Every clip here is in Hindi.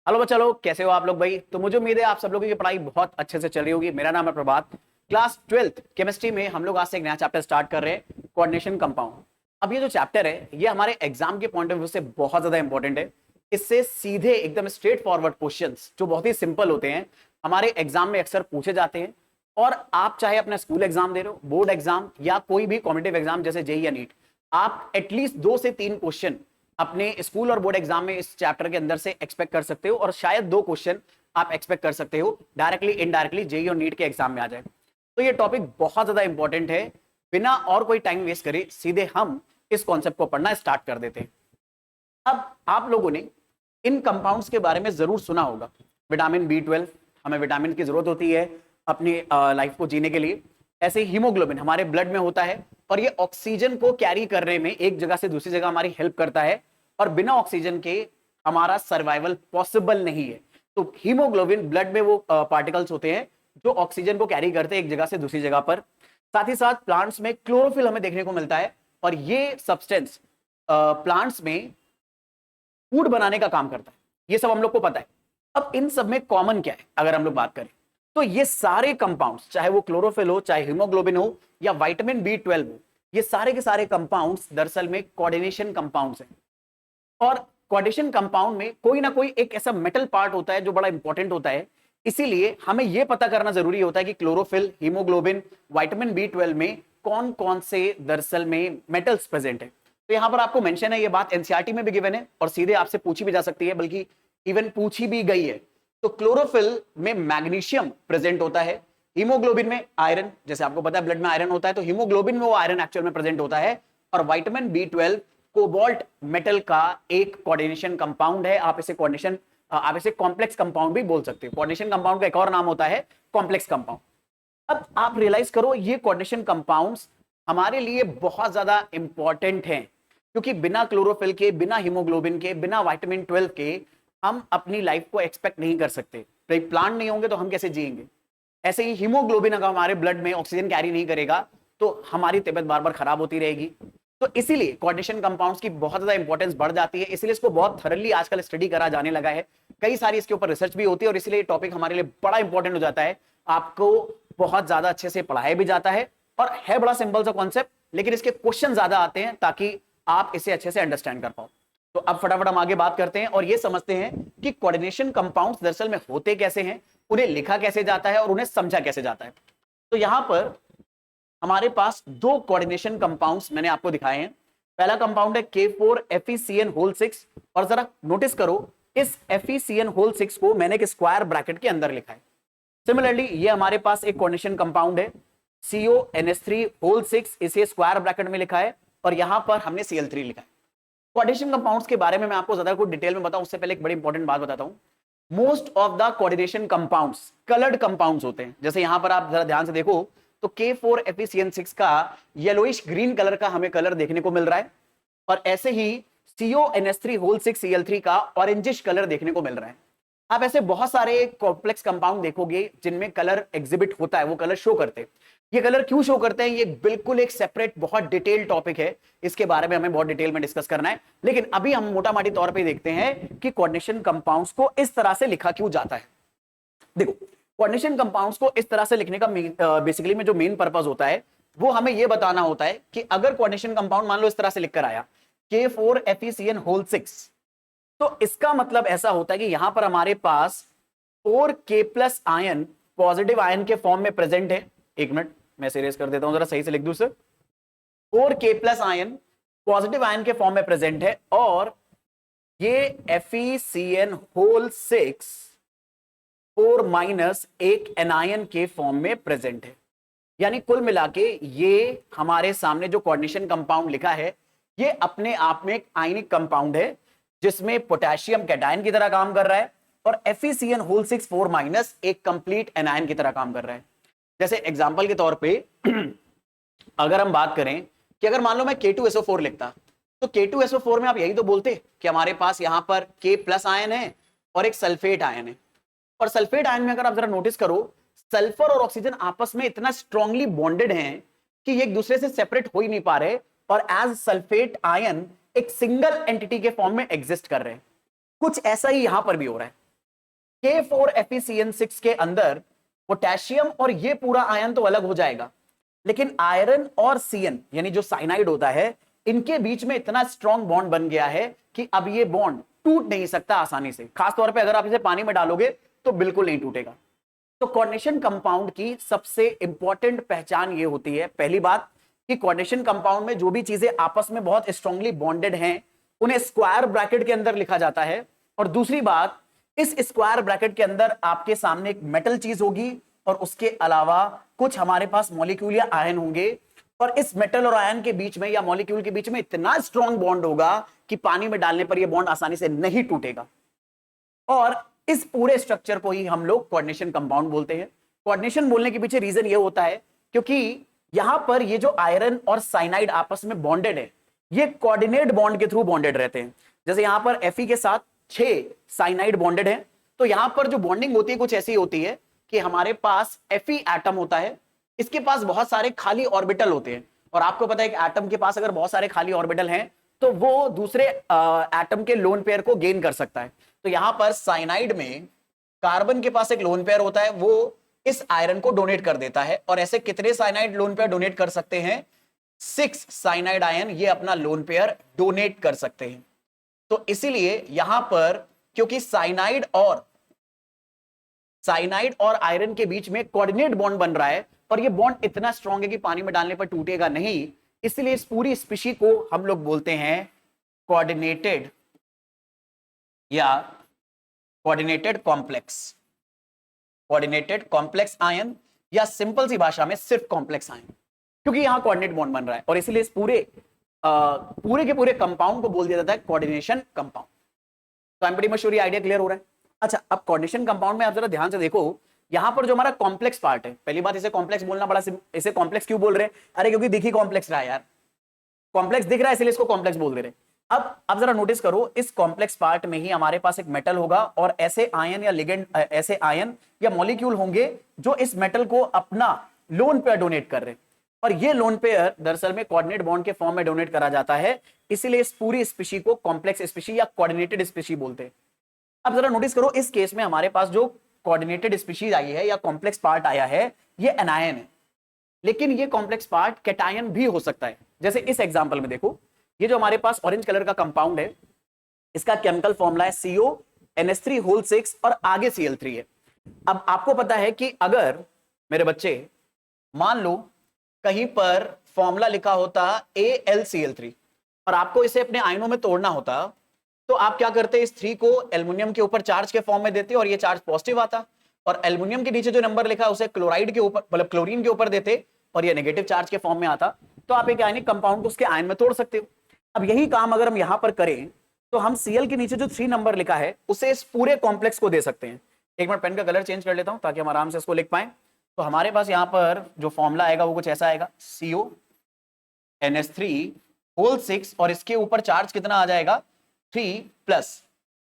हेलो बच्चा लोग, कैसे हो आप लोग भाई। तो मुझे उम्मीद है आप सब लोगों की पढ़ाई बहुत अच्छे से चल रही होगी। मेरा नाम है प्रभात। क्लास 12th केमिस्ट्री में हम लोग आज से एक नया चैप्टर स्टार्ट कर रहे हैं, कोऑर्डिनेशन कंपाउंड। अब ये जो चैप्टर है ये हमारे एग्जाम के पॉइंट ऑफ व्यू से बहुत ज्यादा इंपॉर्टेंट है। इससे सीधे एकदम स्ट्रेट फॉरवर्ड क्वेश्चंस जो बहुत ही सिंपल होते हैं हमारे एग्जाम में अक्सर पूछे जाते हैं। और आप चाहे अपना स्कूल एग्जाम दे रहे हो, बोर्ड एग्जाम या कोई भी कॉम्पिटिटिव एग्जाम जैसे जेईई या नीट, आप एटलीस्ट 2 से 3 क्वेश्चन अपने स्कूल और बोर्ड एग्जाम में इस चैप्टर के अंदर से एक्सपेक्ट कर सकते हो। और शायद 2 क्वेश्चन आप एक्सपेक्ट कर सकते हो डायरेक्टली इनडायरेक्टली जेईई और नीट के एग्जाम में आ जाए। तो ये टॉपिक बहुत ज्यादा इंपॉर्टेंट है। बिना और कोई टाइम वेस्ट करे सीधे हम इस कॉन्सेप्ट को पढ़ना स्टार्ट कर देते हैं। अब आप लोगों ने इन कंपाउंड्स के बारे में जरूर सुना होगा। विटामिन B12, हमें विटामिन की जरूरत होती है अपनी लाइफ को जीने के लिए। ऐसे ही हीमोग्लोबिन हमारे ब्लड में होता है और ये ऑक्सीजन को कैरी करने में एक जगह से दूसरी जगह हमारी हेल्प करता है। और बिना ऑक्सीजन के हमारा सर्वाइवल पॉसिबल नहीं है। तो हीमोग्लोबिन ब्लड में वो पार्टिकल्स होते हैं जो ऑक्सीजन को कैरी करते हैं एक जगह से दूसरी जगह पर। साथ ही साथ प्लांट्स में क्लोरोफिल हमें देखने को मिलता है और ये सब्सटेंस प्लांट्स में फूड बनाने का काम करता है। ये सब हम लोग को पता है। अब इन सब में कॉमन क्या है अगर हम लोग बात करें तो ये सारे कंपाउंड्स, चाहे वो क्लोरोफिल हो, चाहे हीमोग्लोबिन हो या विटामिन B12 हो, ये सारे के सारे कंपाउंड्स दरअसल में कोऑर्डिनेशन कंपाउंड्स हैं। और कोऑर्डिनेशन कंपाउंड में कोई ना कोई एक ऐसा मेटल पार्ट होता है जो बड़ा इंपॉर्टेंट होता है। इसीलिए हमें यह पता करना जरूरी होता है कि क्लोरोफिल, हीमोग्लोबिन, विटामिन B12 में कौन कौन से दरअसल में मेटल्स प्रेजेंट है। तो यहां पर आपको मेंशन है, ये बात एनसीईआरटी में भी गिवन है और सीधे आपसे पूछी भी जा सकती है, बल्कि इवन पूछी भी गई है। तो क्लोरोफिल में मैग्नीशियम प्रेजेंट होता है, हीमोग्लोबिन में आयरन, जैसे आपको पता है ब्लड में आयरन होता है तो हीमोग्लोबिन में वो आयरन एक्चुअल में प्रेजेंट होता है। और विटामिन B12 कोबाल्ट मेटल का एक कोऑर्डिनेशन कंपाउंड है। आप इसे कॉम्प्लेक्स कंपाउंड भी बोल सकते हो। कोऑर्डिनेशन कंपाउंड का एक और नाम होता है कॉम्प्लेक्स कंपाउंड। अब आप रियलाइज करो ये कोऑर्डिनेशन कंपाउंड्स हमारे लिए बहुत ज्यादा इंपॉर्टेंट हैं, क्योंकि बिना क्लोरोफिल के, बिना हीमोग्लोबिन के, बिना विटामिन 12 के हम अपनी लाइफ को एक्सपेक्ट नहीं कर सकते। प्लांट नहीं होंगे तो हम कैसे जिएंगे। ऐसे ही हीमोग्लोबिन अगर हमारे ब्लड में ऑक्सीजन कैरी नहीं करेगा तो हमारी तबीयत बार बार खराब होती रहेगी। तो इसीलिए कोऑर्डिनेशन कंपाउंड्स की बहुत ज्यादा इंपॉर्टेंस बढ़ जाती है। इसलिए इसको बहुत थरली आजकल स्टडी करा जाने लगा है। कई सारी इसके ऊपर रिसर्च भी होती है और इसलिए टॉपिक हमारे लिए बड़ा इंपॉर्टेंट हो जाता है। आपको बहुत ज्यादा अच्छे से पढ़ाया भी जाता है और है बड़ा सिंपल सा कॉन्सेप्ट, लेकिन इसके क्वेश्चन ज्यादा आते हैं ताकि आप इसे अच्छे से अंडरस्टैंड कर पाओ। तो अब फटाफट हम आगे बात करते हैं और ये समझते हैं कि कोऑर्डिनेशन कंपाउंड्स दरअसल में होते कैसे हैं, उन्हें लिखा कैसे जाता है और उन्हें समझा कैसे जाता है। तो यहां पर हमारे पास 2 कोऑर्डिनेशन कंपाउंड्स मैंने आपको दिखाए हैं। पहला कंपाउंड है K4FeCN6 और जरा नोटिस करो इस FeCN6 को मैंने एक स्क्वायर ब्रैकेट के अंदर लिखा है। सिमिलरली ये हमारे पास एक कोऑर्डिनेशन कंपाउंड है CONH3 इसे स्क्वायर ब्रैकेट में लिखा है और यहां पर हमने Cl3 लिखा है। कोऑर्डिनेशन कंपाउंड्स के बारे में मैं आपको ज्यादा कुछ डिटेल में बताऊं उससे पहले एक बड़ी इंपॉर्टेंट बात बताता हूं। Most of the coordination compounds coloured compounds होते हैं। जैसे यहां पर आप जरा ध्यान से देखो तो K4FeCN6 का येलोइश ग्रीन कलर का हमें कलर देखने को मिल रहा है और ऐसे ही CONH3 Cl3 का ऑरेंजिश कलर देखने को मिल रहा है। आप ऐसे बहुत सारे कॉम्प्लेक्स कंपाउंड देखोगे जिनमें कलर एग्जिबिट होता है, वो कलर शो करते हैं। ये कलर क्यों शो करते हैं ये बिल्कुल एक सेपरेट बहुत डिटेल टॉपिक है, इसके बारे में हमें बहुत डिटेल में डिस्कस करना है। लेकिन अभी हम मोटा माटी तौर पे देखते हैं कि कोऑर्डिनेशन कंपाउंड्स को इस तरह से लिखा क्यों जाता है। देखो कोऑर्डिनेशन कंपाउंड्स को इस तरह से लिखने का बेसिकली में जो मेन पर्पस होता है वो हमें यह बताना होता है कि अगर कोऑर्डिनेशन कंपाउंड मान लो इस तरह से लिखकर आया K4FeCN6, तो इसका मतलब ऐसा होता है कि यहां पर हमारे पास 4K+ आयन पॉजिटिव आयन के फॉर्म में प्रेजेंट है। एक मिनट मैं इरेज कर देता हूं, जरा सही से लिख दूं sir. 4K+ ion positive ion के फॉर्म में प्रेजेंट है और ये FeCN6 4- एक एनायन के फॉर्म में प्रेजेंट है। यानी कुल मिला के ये हमारे सामने जो कोऑर्डिनेशन कंपाउंड लिखा है ये अपने आप में एक आयनिक कंपाउंड है जिसमें पोटेशियम कैटायन की तरह काम कर रहा है और FeCN6 4- एक कंप्लीट एनायन की तरह काम कर रहा है। जैसे एग्जांपल के तौर पे अगर हम बात करें कि अगर मान लो मैं K2SO4 लिखता तो K2SO4 में आप यही तो बोलते कि हमारे पास यहां पर K+ आयन है और एक सल्फेट आयन है। और सल्फेट आयन में अगर आप जरा नोटिस करो सल्फर और ऑक्सीजन आपस में इतना स्ट्रांगली बॉन्डेड हैं कि ये एक दूसरे से सेपरेट हो ही नहीं पा रहे और एज सल्फेट आयन एक सिंगल एंटिटी के फॉर्म में एग्जिस्ट कर रहे हैं। कुछ ऐसा ही यहां पर भी हो रहा है। K4FeCN6 के अंदर पोटेशियम और ये पूरा आयन तो अलग हो जाएगा, लेकिन आयरन और सीएन यानी जो साइनाइड होता है, इनके बीच में इतना स्ट्रॉन्ग बॉन्ड बन गया है कि अब ये बॉन्ड टूट नहीं सकता आसानी से। खासतौर पे अगर आप इसे पानी में डालोगे तो बिल्कुल नहीं टूटेगा। तो कोऑर्डिनेशन कंपाउंड की सबसे इंपॉर्टेंट पहचान ये होती है, पहली बात कि कोऑर्डिनेशन कंपाउंड में जो भी चीजें आपस में बहुत स्ट्रांगली बॉन्डेड हैं उन्हें स्क्वायर ब्रैकेट के अंदर लिखा जाता है। और दूसरी बात, इस स्क्वायर ब्रैकेट के अंदर आपके सामने एक मेटल चीज होगी और उसके अलावा कुछ हमारे पास मॉलिक्यूल या आयन होंगे, और इस मेटल और आयन के बीच में या मॉलिक्यूल के बीच में इतना स्ट्रांग बॉन्ड होगा कि पानी में डालने पर यह बॉन्ड आसानी से नहीं टूटेगा। और इस पूरे स्ट्रक्चर को ही हम लोग कोऑर्डिनेशन कंपाउंड बोलते हैं। कोऑर्डिनेशन बोलने के पीछे रीजन ये होता है क्योंकि यहां पर ये जो आयरन और साइनाइड आपस में बॉन्डेड है, ये कोऑर्डिनेट बॉन्ड के थ्रू बॉन्डेड रहते हैं। जैसे यहां पर Fe के साथ 6 साइनाइड बॉन्डेड है, तो यहां पर जो बॉन्डिंग होती है कुछ ऐसी होती है कि हमारे पास Fe एटम होता है, इसके पास बहुत सारे खाली ऑर्बिटल होते हैं, और आपको पता है कि एटम के पास अगर बहुत सारे खाली ऑर्बिटल हैं तो वो दूसरे एटम के लोन पेयर को गेन कर सकता है। तो यहां पर साइनाइड में कार्बन के पास एक लोन पेयर होता है, वो इस आयरन को डोनेट कर देता है। और ऐसे कितने साइनाइड लोन पेयर डोनेट कर सकते हैं? 6 साइनाइड आयन ये अपना लोन पेयर डोनेट कर सकते हैं। तो इसीलिए यहां पर क्योंकि साइनाइड और आयरन के बीच में कोऑर्डिनेट बॉन्ड बन रहा है और ये बॉन्ड इतना स्ट्रांग है कि पानी में डालने पर टूटेगा नहीं, इसलिए इस पूरी स्पीशी को हम लोग बोलते हैं कोऑर्डिनेटेड या कोऑर्डिनेटेड कॉम्प्लेक्स आयन, या सिंपल सी भाषा में सिर्फ कॉम्प्लेक्स आयन, क्योंकि यहां कोऑर्डिनेट बॉन्ड बन रहा है और इसलिए इस पूरे के पूरे कंपाउंड को बोल दिया जाता है कोऑर्डिनेशन कंपाउंड। तो I am pretty much sure ये आइडिया क्लियर हो रहा है। अच्छा, अब कोऑर्डिनेशन कंपाउंड में आप जरा ध्यान से देखो, यहां पर जो हमारा कॉम्प्लेक्स पार्ट है, पहली बात इसे कॉम्प्लेक्स बोलना बड़ा, इसे कॉम्प्लेक्स क्यों बोल रहे हैं? अरे क्योंकि दिख ही कॉम्प्लेक्स रहा है यार, कॉम्प्लेक्स दिख रहा है इसलिए इसको कॉम्प्लेक्स बोल दे रहे हैं। अब जरा नोटिस करो, इस कॉम्प्लेक्स पार्ट में ही हमारे पास एक मेटल होगा और ऐसे आयन या लिगेंड, ऐसे आयन या मॉलिक्यूल होंगे जो इस मेटल को अपना लोन पेयर डोनेट कर रहे हैं, और ये लोन पेयर दरअसल में कोऑर्डिनेट बॉन्ड के फॉर्म में डोनेट करा जाता है। इसीलिए इस पूरी स्पीशी को कॉम्प्लेक्स स्पीशी या कोऑर्डिनेटेड स्पीशी बोलते हैं। अब जरा नोटिस करो, इस केस में हमारे पास जो कोऑर्डिनेटेड स्पीशीज आई है या कॉम्प्लेक्स पार्ट आया है, ये एनायन है, लेकिन ये कॉम्प्लेक्स पार्ट कैटायन भी हो सकता है। जैसे इस एग्जांपल में देखो, ये जो हमारे पास ऑरेंज कलर का कंपाउंड है, इसका केमिकल फॉर्मूला है CO NH3 और आगे Cl3 है। अब आपको पता है कि अगर मेरे बच्चे मान लो कहीं पर फॉर्मूला लिखा होता AlCl3 और आपको इसे अपने आयनों में तोड़ना होता, तो आप क्या करते? इस 3 को एल्युमिनियम के ऊपर चार्ज के फॉर्म में देते और ये चार्ज पॉजिटिव आता, और एल्युमिनियम के नीचे जो नंबर लिखा है उसे क्लोराइड के ऊपर, मतलब क्लोरीन के ऊपर देते और ये नेगेटिव चार्ज के फॉर्म में आता। तो आप एक आयनिक कंपाउंड को उसके आयन में तोड़ सकते हो। अब यही काम अगर हम यहां पर करें तो हम Cl के नीचे जो 3 नंबर लिखा है उसे इस पूरे कॉम्प्लेक्स को दे सकते हैं। एक मिनट पेन का कलर चेंज कर लेता हूं ताकि हम आराम से इसको लिख पाए। तो हमारे पास यहां पर जो फॉर्मूला आएगा वो कुछ ऐसा आएगा, CONH3 और इसके ऊपर चार्ज कितना आ जाएगा? 3+।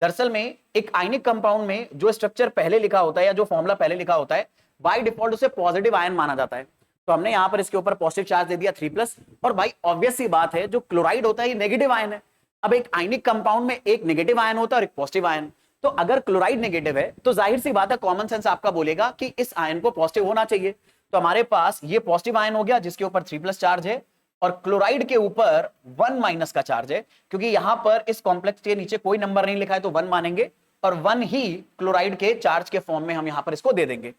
दरअसल में एक आयनिक कंपाउंड में जो स्ट्रक्चर पहले लिखा होता है या जो फॉर्मूला पहले लिखा होता है, बाय डिफॉल्ट उसे पॉजिटिव आयन माना जाता है। तो हमने यहां पर इसके ऊपर पॉजिटिव चार्ज दे दिया 3+, और भाई ऑब्वियस सी बात है जो क्लोराइड होता है ये नेगेटिव आयन है। अब एक आयनिक कंपाउंड में एक नेगेटिव आयन होता है और एक पॉजिटिव आयन, तो अगर क्लोराइड नेगेटिव है तो जाहिर सी बात है, कॉमन सेंस आपका बोलेगा कि इस आयन को पॉजिटिव होना चाहिए। तो हमारे पास ये पॉजिटिव आयन हो गया जिसके ऊपर 3+ चार्ज है, और क्लोराइड के ऊपर 1- का चार्ज है, क्योंकि यहां पर इस कॉम्प्लेक्स के नीचे कोई नंबर नहीं लिखा है तो 1 मानेंगे, और 1 ही क्लोराइड के चार्ज के फॉर्म में हम यहां पर इसको दे देंगे।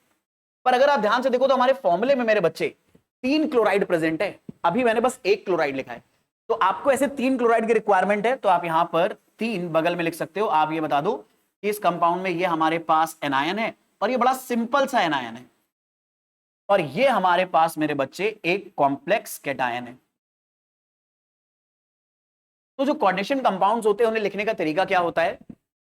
पर अगर आप ध्यान से देखो तो हमारे फॉर्मूले में मेरे बच्चे 3 क्लोराइड प्रेजेंट है, अभी मैंने बस 1 क्लोराइड लिखा है। तो आपको ऐसे 3 क्लोराइड की रिक्वायरमेंट है, तो आप यहां पर 3 बगल में लिख सकते हो। आप ये बता दो कि इस कंपाउंड में ये हमारे पास एनायन है और ये बड़ा सिंपल सा एनायन है, और ये हमारे पास मेरे बच्चे एक कॉम्प्लेक्स कैटायन है। तो जो कोऑर्डिनेशन कंपाउंड्स होते हैं उन्हें लिखने का तरीका क्या होता है?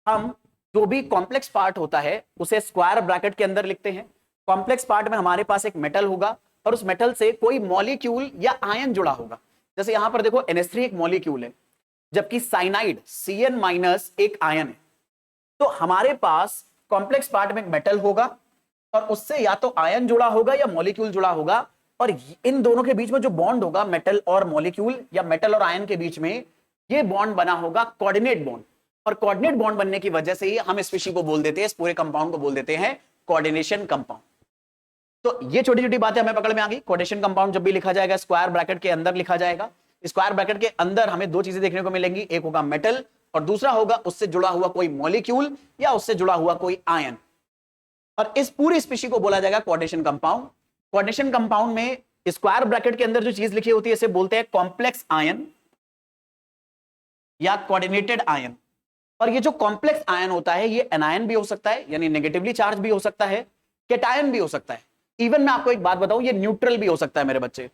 हम जो भी कॉम्प्लेक्स पार्ट होता है उसे स्क्वायर ब्रैकेट के अंदर लिखते हैं। कॉम्प्लेक्स पार्ट में हमारे पास एक मेटल होगा और उस मेटल से कोई मॉलिक्यूल या आयन जुड़ा होगा। जैसे यहां पर देखो NH3 एक मॉलिक्यूल है, जबकि साइनाइड Cn- एक आयन है। तो हमारे पास कॉम्प्लेक्स पार्ट में एक मेटल होगा और उससे या तो आयन जुड़ा होगा या मॉलिक्यूल जुड़ा होगा, और इन दोनों के बीच में जो बॉन्ड होगा मेटल और मॉलिक्यूल या मेटल और आयन के बीच में, ये बॉन्ड बना होगा कोऑर्डिनेट बॉन्ड। और कोऑर्डिनेट बॉन्ड बनने की वजह से ही हम स्पीशीज को बोल देते हैं, इस पूरे कंपाउंड को बोल देते हैं कोऑर्डिनेशन कंपाउंड। तो ये छोटी छोटी बातें हमें पकड़ में आ गई। कोऑर्डिनेशन कंपाउंड जब भी लिखा जाएगा स्क्वायर ब्रैकेट के अंदर लिखा जाएगा। स्क्वायर ब्रैकेट के अंदर हमें दो चीजें देखने को मिलेंगी, एक होगा मेटल और दूसरा होगा उससे जुड़ा हुआ कोई मॉलिक्यूल या उससे जुड़ा हुआ कोई आयन। और इस पूरी स्पीशीज को बोला जाएगा कोऑर्डिनेशन कंपाउंड। कोऑर्डिनेशन कंपाउंड में स्क्वायर ब्रैकेट के अंदर जो चीज लिखी होती है इसे बोलते हैं कॉम्प्लेक्स आयन या कोऑर्डिनेटेड आयन। और ये जो कॉम्प्लेक्स आयन होता है ये एनायन भी हो सकता है, यानी नेगेटिवली चार्ज भी हो सकता है, कैटायन भी हो सकता है, इवन मैं आपको एक बात बताऊं ये न्यूट्रल भी हो सकता है। मेरे बच्चे,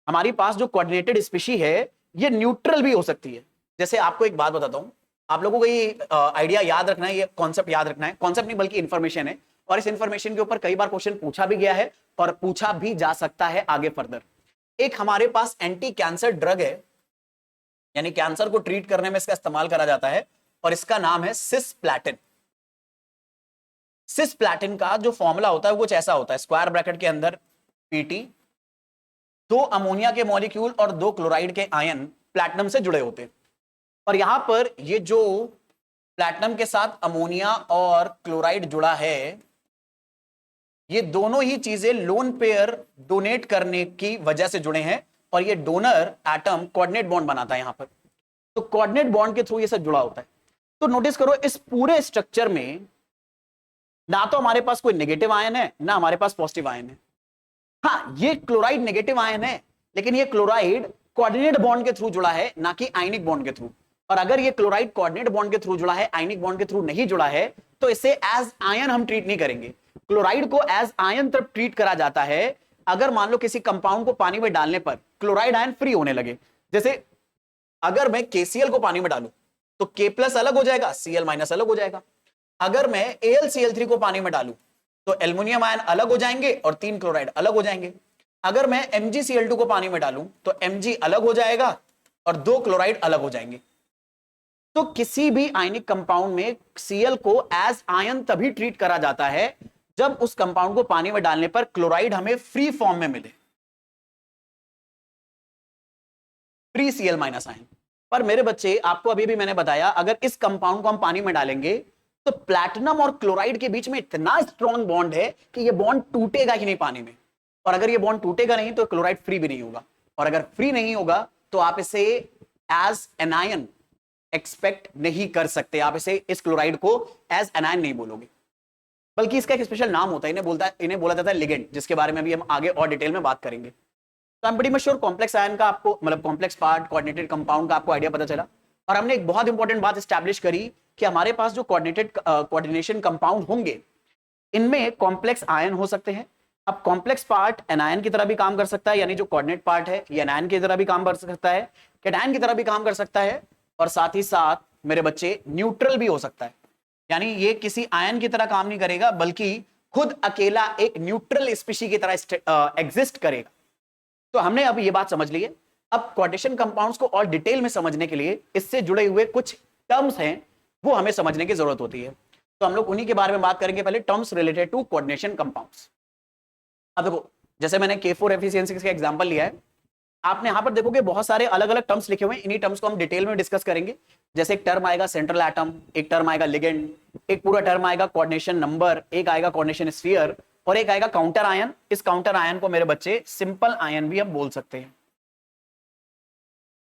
हमारी पास जो कोऑर्डिनेटेड स्पीशीज है ये न्यूट्रल भी हो सकती है। जैसे आपको एक बात बताता हूं, आप लोगों को ये आइडिया याद रखना है, ये कॉन्सेप्ट याद रखना है, कॉन्सेप्ट नहीं बल्कि इंफॉर्मेशन है, और इस इंफॉर्मेशन के ऊपर कई बार क्वेश्चन पूछा भी गया है और पूछा भी जा सकता है आगे फर्दर। एक हमारे पास एंटी कैंसर ड्रग है, यानी कैंसर को ट्रीट करने में इसका इस्तेमाल करा जाता है, और इसका नाम है सिस्प्लैटिन। सिस्प्लैटिन का जो फॉर्मूला होता है वो कुछ ऐसा होता है, स्क्वायर ब्रैकेट के अंदर Pt, 2 अमोनिया के मॉलिक्यूल और 2 क्लोराइड के आयन प्लैटिनम से जुड़े होते हैं। और यहां पर ये जो प्लैटिनम के साथ अमोनिया और क्लोराइड जुड़ा है, ये दोनों ही चीजें लोन पेयर डोनेट करने की वजह से जुड़े हैं, और ये डोनर एटम कोऑर्डिनेट बॉन्ड बनाता है यहां पर। तो कोऑर्डिनेट बॉन्ड के थ्रू ये सब जुड़ा होता है। तो नोटिस करो इस पूरे स्ट्रक्चर में ना तो हमारे पास कोई नेगेटिव आयन है ना हमारे पास पॉजिटिव आयन है। हाँ, ये क्लोराइड नेगेटिव आयन है, लेकिन ये क्लोराइड कोऑर्डिनेट बॉन्ड के थ्रू जुड़ा है ना कि आयनिक बॉन्ड के थ्रू। और अगर ये क्लोराइड कोऑर्डिनेट बॉन्ड के थ्रू जुड़ा है, आयनिक बॉन्ड के थ्रू नहीं जुड़ा है, तो इसे एज आयन हम ट्रीट नहीं करेंगे। क्लोराइड को एज आयन तब ट्रीट करा जाता है अगर मान लो किसी कंपाउंड को पानी में डालने पर क्लोराइड आयन फ्री होने लगे। जैसे अगर मैं KCl को पानी में डालूं तो K+ अलग हो जाएगा, Cl- अलग हो जाएगा। अगर मैं AlCl3 को पानी में डालूं तो एल्युमिनियम आयन अलग हो जाएंगे और 3 क्लोराइड अलग हो जाएंगे। अगर मैं MgCl2 को पानी में डालूं तो Mg अलग हो जाएगा और 2 क्लोराइड अलग हो जाएंगे। तो किसी भी आयनिक कंपाउंड में Cl को एज आयन तभी ट्रीट करा जाता है जब उस कंपाउंड को पानी में डालने पर क्लोराइड हमें फ्री फॉर्म में मिले, फ्री Cl- आयन। पर मेरे बच्चे, आपको अभी भी मैंने बताया अगर इस कंपाउंड को हम पानी में डालेंगे तो प्लैटिनम और क्लोराइड के बीच में इतना स्ट्रॉन्ग बॉन्ड है कि ये बॉन्ड टूटेगा ही नहीं पानी में। और अगर ये बॉन्ड टूटेगा नहीं तो क्लोराइड फ्री भी नहीं होगा, और अगर फ्री नहीं होगा तो आप इसे एज एनायन एक्सपेक्ट नहीं कर सकते। आप इसे, इस क्लोराइड को एज एनायन नहीं बोलोगे, बल्कि इसका एक स्पेशल नाम होता है, इन्हें बोला जाता है लिगेंड, जिसके बारे में भी हम आगे और डिटेल में बात करेंगे। तो I am pretty much sure complex ion का आपको, मतलब कॉम्प्लेक्स पार्ट, कोऑर्डिनेटेड कंपाउंड का आपको आइडिया पता चला। और हमने एक बहुत इंपॉर्टेंट बात एस्टैब्लिश करी कि हमारे पास जो कोऑर्डिनेशन कंपाउंड होंगे इनमें कॉम्प्लेक्स आयन हो सकते हैं। अब कॉम्प्लेक्स पार्ट एनायन की तरह भी काम कर सकता है, यानी जो कोऑर्डिनेट पार्ट है ये एनायन की तरह भी काम कर सकता है, कैटायन की तरह भी काम कर सकता है, और साथ ही साथ मेरे बच्चे न्यूट्रल भी हो सकता है। यानी ये किसी आयन की तरह काम नहीं करेगा बल्कि खुद अकेला एक न्यूट्रल स्पीशी की तरह एग्जिस्ट करेगा। तो हमने अब ये बात समझ ली है। अब कोऑर्डिनेशन कंपाउंड्स को और डिटेल में समझने के लिए इससे जुड़े हुए कुछ टर्म्स हैं वो हमें समझने की जरूरत होती है। तो हम लोग उन्हीं के बारे में बात करेंगे। पहले terms related to coordination compounds. अब देखो, जैसे मैंने K4 एफिशिएंसी का एग्जांपल लिया है, आपने यहां पर देखोगे बहुत सारे अलग अलग टर्म्स लिखे हुए हैं। इन्हीं टर्म्स को हम डिटेल में डिस्कस करेंगे। जैसे एक टर्म आएगा सेंट्रल एटम, एक टर्म आएगा लिगेंड, एक पूरा टर्म आएगा कोऑर्डिनेशन नंबर, एक आएगा कोऑर्डिनेशन स्फीयर, और एक आएगा काउंटर आयन। इस काउंटर आयन को मेरे बच्चे सिंपल आयन भी हम बोल सकते हैं।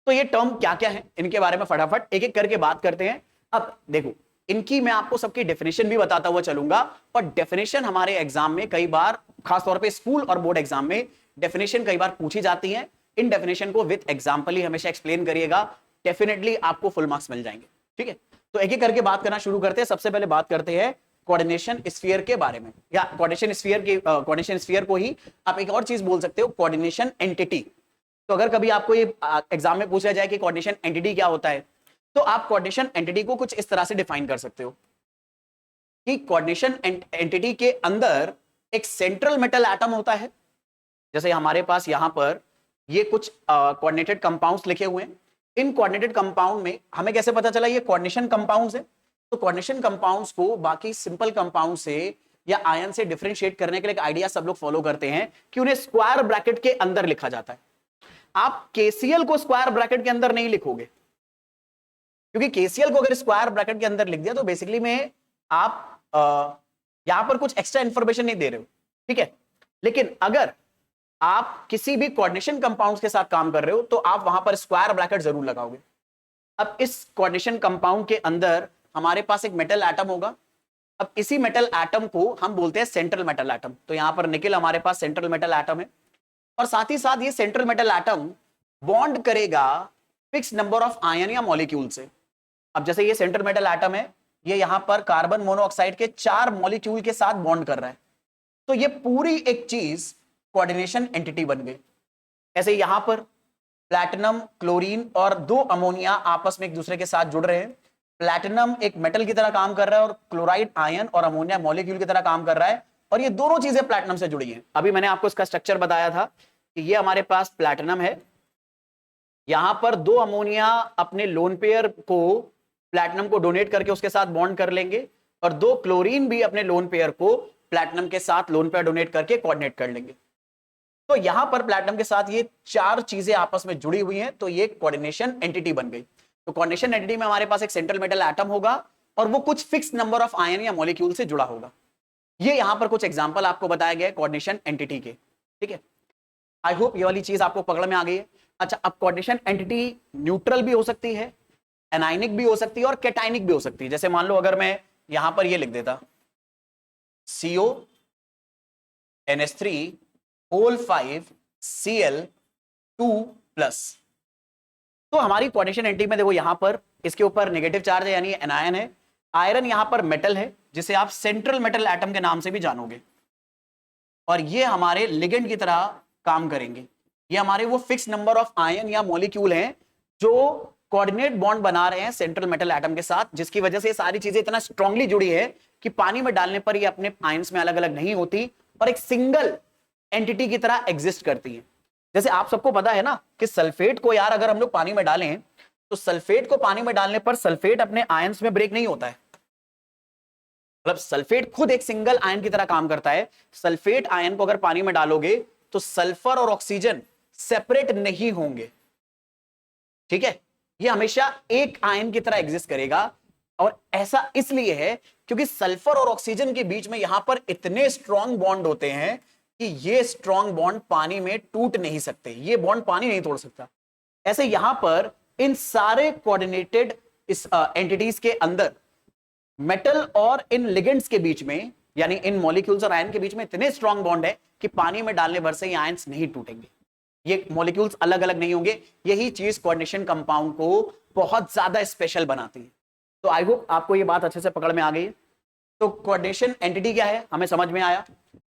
तो ये टर्म क्या क्या है इनके बारे में फटाफट एक एक करके बात करते हैं। अब देखो, इनकी मैं आपको सबकी डेफिनेशन भी बताता हुआ चलूंगा, और डेफिनेशन हमारे एग्जाम में कई बार, खासतौर पे स्कूल और बोर्ड एग्जाम में डेफिनेशन कई बार पूछी जाती है। इन डेफिनेशन को विद एग्जाम्पल ही हमेशा एक्सप्लेन करिएगा, डेफिनेटली आपको फुल मार्क्स मिल जाएंगे। ठीक है, तो एक एक करके बात करना शुरू करते हैं। सबसे पहले बात करते हैं कोऑर्डिनेशन स्फीयर के बारे में, या कोऑर्डिनेशन स्फीयर को ही आप एक और चीज बोल सकते हो, कोऑर्डिनेशन एंटिटी। तो अगर कभी आपको ये एग्जाम में पूछा जाए कि कोऑर्डिनेशन एंटिटी क्या होता है, तो आप कोऑर्डिनेशन एंटिटी को कुछ इस तरह से डिफाइन कर सकते हो कि कोऑर्डिनेशन एंटिटी के अंदर एक सेंट्रल मेटल एटम होता है। जैसे हमारे पास यहां पर ये कुछ कोऑर्डिनेटेड कंपाउंड्स लिखे हुए हैं। इन कोऑर्डिनेटेड कंपाउंड में हमें कैसे पता चला ये कोऑर्डिनेशन कंपाउंड्स है? तो कोऑर्डिनेशन कंपाउंड्स को बाकी सिंपल कंपाउंड से या आयन से डिफरेंशिएट करने के लिए एक आइडिया सब लोग फॉलो करते हैं कि उन्हें स्क्वायर ब्रैकेट के अंदर लिखा जाता है। आप KCl को स्क्वायर ब्रैकेट के अंदर नहीं लिखोगे, क्योंकि केसीएल को अगर स्क्वायर ब्रैकेट के अंदर लिख दिया तो बेसिकली में आप यहां पर कुछ एक्स्ट्रा इंफॉर्मेशन नहीं दे रहे हो, ठीक है। लेकिन अगर आप किसी भी कोऑर्डिनेशन कंपाउंड्स के साथ काम कर रहे हो तो आप वहां पर स्क्वायर ब्रैकेट जरूर लगाओगे। अब इस कोऑर्डिनेशन कंपाउंड के अंदर हमारे पास एक मेटल एटम होगा। अब इसी मेटल एटम को हम बोलते हैं सेंट्रल मेटल एटम। तो यहां पर निकेल हमारे पास सेंट्रल मेटल एटम है, और साथ ही साथ ये सेंट्रल मेटल एटम बॉन्ड करेगा फिक्स नंबर ऑफ आयन या मॉलिक्यूल से। अब जैसे ये सेंट्रल मेटल एटम है, ये यहां पर कार्बन मोनोऑक्साइड के 4 मॉलिक्यूल के साथ बॉन्ड कर रहा है, तो ये पूरी एक चीज कोऑर्डिनेशन एंटिटी बन गई। ऐसे यहां पर प्लैटिनम, क्लोरीन और 2 अमोनिया आपस में एक दूसरे के साथ जुड़ रहे हैं। प्लैटिनम एक मेटल की तरह काम कर रहा है और क्लोराइड आयन और अमोनिया मॉलिक्यूल की तरह काम कर रहा है, और ये दोनों चीजें प्लैटिनम से जुड़ी हैं। अभी मैंने आपको इसका स्ट्रक्चर बताया था कि ये हमारे पास प्लैटिनम है, यहां पर 2 अमोनिया अपने लोन पेयर को प्लैटिनम को डोनेट करके उसके साथ बॉन्ड कर लेंगे, और 2 क्लोरीन भी अपने लोन पेयर को प्लैटिनम के साथ लोन पेयर डोनेट करके कोऑर्डिनेट कर लेंगे। तो यहां पर प्लैटिनम के साथ ये 4 चीजें आपस में जुड़ी हुई हैं, तो ये कोऑर्डिनेशन एंटिटी बन गई। तो कोऑर्डिनेशन एंटिटी में हमारे पास एक सेंट्रल मेटल एटम होगा और वो कुछ फिक्स नंबर ऑफ आयन या मॉलिक्यूल से जुड़ा होगा। ये यहां पर कुछ एग्जांपल आपको बताया गया है कोऑर्डिनेशन एंटिटी के, ठीक है। आई होप ये वाली चीज आपको पकड़ में आ गई है। अच्छा, अब कोऑर्डिनेशन एंटिटी न्यूट्रल भी हो सकती है, एनायनिक भी हो सकती है और कैटायनिक भी हो सकती है। जैसे मान लो अगर मैं यहां पर ये लिख देता CO NH3 होल 5 Cl2+, तो हमारी कोऑर्डिनेशन एंटिटी में देखो यहां पर इसके ऊपर नेगेटिव चार्ज है, यानी एनायन है। आयरन यहां पर मेटल है जिसे आप सेंट्रल मेटल एटम के नाम से भी जानोगे, और ये हमारे लिगेंड की तरह काम करेंगे। ये हमारे वो फिक्स नंबर ऑफ आयन या मॉलिक्यूल हैं जो कोऑर्डिनेट बॉन्ड बना रहे हैं सेंट्रल मेटल एटम के साथ, जिसकी वजह से ये सारी चीजें इतना स्ट्रांगली जुड़ी है कि पानी में डालने पर ये अपने आयंस में अलग अलग नहीं होती और एक सिंगल एंटिटी की तरह एग्जिस्ट करती है। जैसे आप सबको पता है ना कि सल्फेट को यार अगर हम लोग पानी में डालें तो सल्फेट को पानी में डालने पर सल्फेट अपने आयंस में ब्रेक नहीं होता है, मतलब सल्फेट खुद एक सिंगल आयन की तरह काम करता है। सल्फेट आयन को अगर पानी में डालोगे तो सल्फर और ऑक्सीजन सेपरेट नहीं होंगे, ठीक है। ये हमेशा एक आयन की तरह एग्जिस्ट करेगा, और ऐसा इसलिए है क्योंकि सल्फर और ऑक्सीजन के बीच में यहां पर इतने स्ट्रॉन्ग बॉन्ड होते हैं कि ये स्ट्रॉन्ग बॉन्ड पानी में टूट नहीं सकते, ये बॉन्ड पानी नहीं तोड़ सकता। ऐसे यहां पर इन सारे कोऑर्डिनेटेड इस एंटिटीज के अंदर मेटल और इन लिगेंड्स के बीच में, यानी इन मॉलिक्यूल्स और आयन के बीच में इतने स्ट्रॉन्ग बॉन्ड है कि पानी में डालने भर से ये आयंस नहीं टूटेंगे, ये मॉलिक्यूल्स अलग अलग नहीं होंगे। यही चीज कोऑर्डिनेशन कंपाउंड को बहुत ज्यादा स्पेशल बनाती है। तो आई होप आपको ये बात अच्छे से पकड़ में आ गई है। तो कोऑर्डिनेशन एंटिटी क्या है हमें समझ में आया।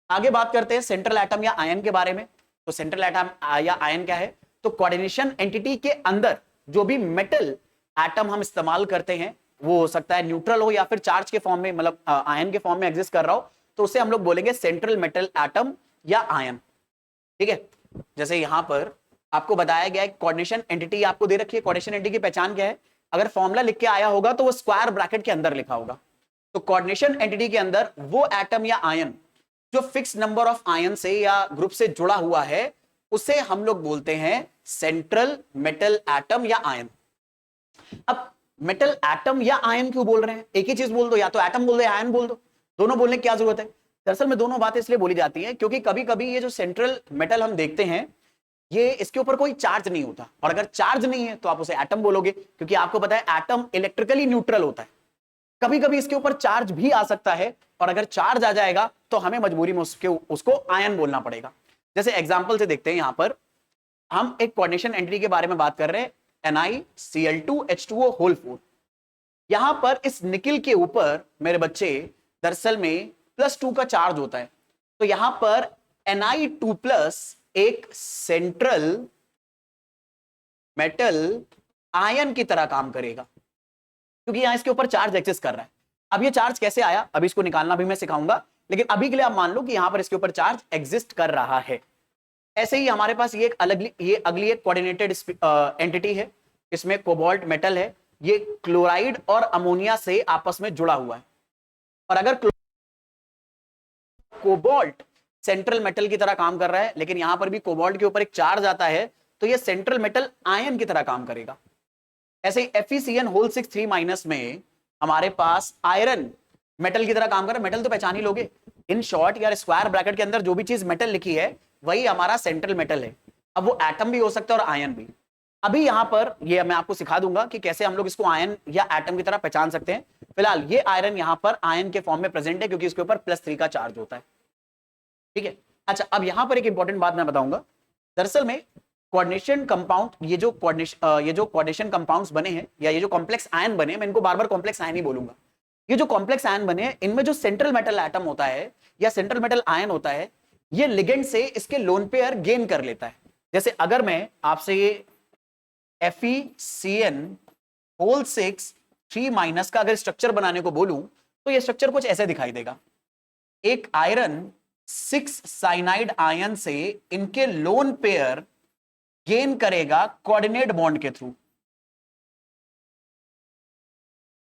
आगे बात करते हैं सेंट्रल एटम या आयन के बारे में। तो सेंट्रल एटम या आयन क्या है, तो कोऑर्डिनेशन एंटिटी के अंदर जो भी मेटल एटम हम इस्तेमाल करते हैं वो हो सकता है न्यूट्रल हो या फिर चार्ज के फॉर्म में, मतलब आयन के फॉर्म में एग्जिस्ट कर रहा हो, तो उसे हम लोग बोलेंगे सेंट्रल मेटल एटम या आयन, ठीक है। जैसे यहां पर आपको बताया गया है कोऑर्डिनेशन एंटिटी आपको दे रखी है। कोऑर्डिनेशन एंटिटी की पहचान क्या है, अगर फॉर्मूला लिख के आया होगा तो वो स्क्वायर ब्रैकेट के अंदर लिखा होगा। तो कोऑर्डिनेशन एंटिटी के अंदर वो एटम या आयन जो फिक्स नंबर ऑफ आयन से या ग्रुप से जुड़ा हुआ है उसे हम लोग बोलते हैं सेंट्रल मेटल एटम या आयन। अब मेटल एटम या आयन क्यों बोल रहे हैं, एक ही चीज बोल दो, या तो एटम बोल दो या आयन बोल दो, दोनों बोलने की क्या जरूरत है। दरअसल में दोनों बातें इसलिए बोली जाती हैं क्योंकि कभी कभी ये जो सेंट्रल मेटल हम देखते हैं ये इसके ऊपर कोई चार्ज नहीं होता, और अगर चार्ज नहीं है तो आप उसे एटम बोलोगे, क्योंकि आपको पता है एटम इलेक्ट्रिकली न्यूट्रल होता है। कभी कभी इसके ऊपर चार्ज भी आ सकता है, और अगर चार्ज आ जाएगा तो हमें मजबूरी में उसको आयन बोलना पड़ेगा। जैसे एग्जांपल से देखते हैं, यहां पर हम एक कोऑर्डिनेशन एंटिटी के बारे में बात कर रहे हैं, NiCl2H2O होल 4। यहां पर इस निकिल के ऊपर मेरे बच्चे दरअसल में +2 का चार्ज होता है, तो यहां पर Ni2+ एक सेंट्रल मेटल आयन की तरह काम करेगा, क्योंकि यहां इसके ऊपर चार्ज एग्जिस्ट कर रहा है। अब ये चार्ज कैसे आया, अभी इसको निकालना भी मैं सिखाऊंगा, लेकिन अभी के लिए आप मान लो कि यहां पर इसके ऊपर चार्ज एग्जिस्ट कर रहा है। ऐसे ही हमारे पास ये अगली एक कोऑर्डिनेटेड एंटिटी है, इसमें कोबाल्ट मेटल है, ये क्लोराइड और अमोनिया से आपस में जुड़ा हुआ है। और अगर कोबाल्ट सेंट्रल मेटल की तरह काम कर रहा है, लेकिन यहां पर भी कोबाल्ट के ऊपर एक चार्ज आता है, तो ये सेंट्रल मेटल आयन की तरह काम करेगा। ऐसे ही FeCN होल 6 3 माइनस में हमारे पास आयरन मेटल की तरह काम कर रहा है। मेटल तो पहचान ही लोगे, इन शॉर्ट या स्क्वायर ब्रैकेट के अंदर जो भी चीज मेटल लिखी है वही हमारा सेंट्रल मेटल है। अब वो एटम भी हो सकता है और आयन भी। अभी यहां पर ये मैं आपको सिखा दूंगा कि कैसे हम लोग इसको आयन या एटम की तरह पहचान सकते हैं। फिलहाल ये आयरन यहां पर आयन के फॉर्म में प्रेजेंट है क्योंकि इसके ऊपर +3 का चार्ज होता है, ठीक है। अच्छा, अब यहां पर एक इंपॉर्टेंट बात मैं बताऊंगा। दरअसल में कोऑर्डिनेशन कंपाउंड, ये जो कोऑर्डिनेशन कंपाउंड्स बने हैं या ये जो कॉम्प्लेक्स आयन बने, मैं इनको बार बार कॉम्प्लेक्स आयन ही बोलूंगा। ये जो कॉम्प्लेक्स आयन बने हैं इनमें जो सेंट्रल मेटल एटम होता है या सेंट्रल मेटल आयन होता है, ये लिगेंड से इसके लोन पेयर गेन कर लेता है। जैसे अगर मैं आपसे ये FeCN होल 6 3 माइनस का अगर स्ट्रक्चर बनाने को बोलूं तो ये स्ट्रक्चर कुछ ऐसे दिखाई देगा। एक आयरन 6 साइनाइड आयन से इनके लोन पेयर गेन करेगा कोऑर्डिनेट बॉन्ड के through.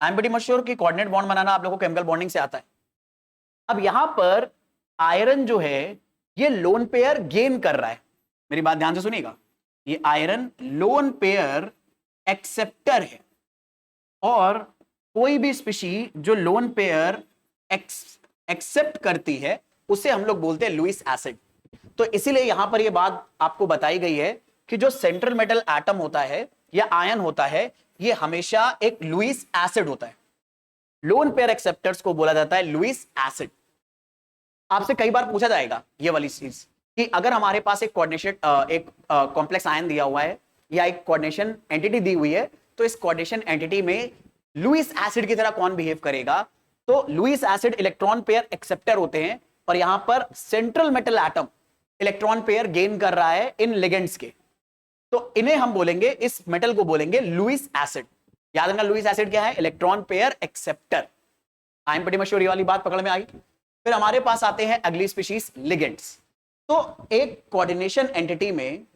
I am pretty much sure कि कोऑर्डिनेट बॉन्ड बनाना आप लोगों को केमिकल बॉन्डिंग से आता है। अब यहां पर आयरन जो है ये लोन पेयर गेन कर रहा है, मेरी बात ध्यान से सुनिएगा। ये आयरन लोन पेयर एक्सेप्टर है और कोई भी स्पीशी जो लोन पेयर एक्सेप्ट करती है उसे हम लोग बोलते हैं लुईस एसिड। तो इसीलिए यहां पर यह बात आपको बताई गई है कि जो सेंट्रल मेटल एटम होता है या आयन होता है ये हमेशा एक लुईस एसिड होता है। लोन पेयर एक्सेप्टर्स को बोला जाता है लुईस एसिड। आपसे कई बार पूछा जाएगा ये वाली चीज कि अगर हमारे पास एक कॉम्प्लेक्स आयन दिया हुआ है या एक कोऑर्डिनेशन एंटिटी दी हुई है तो इस कोऑर्डिनेशन एंटिटी में लुईस एसिड की तरह कौन बिहेव करेगा, तो Lewis acid electron pair acceptor होते हैं और यहां पर central metal atom electron pair gain कर रहा है इन लिगेंड्स के, तो इन्हें हम बोलेंगे, इस मेटल को बोलेंगे लुईस एसिड। याद रखना लुईस एसिड क्या है, electron pair acceptor. I am pretty much sure ये वाली बात पकड़ में आ गई। फिर हमारे पास आते हैं अगली स्पीशीज लिगेंड्स। तो एक कोऑर्डिनेशन एंटिटी में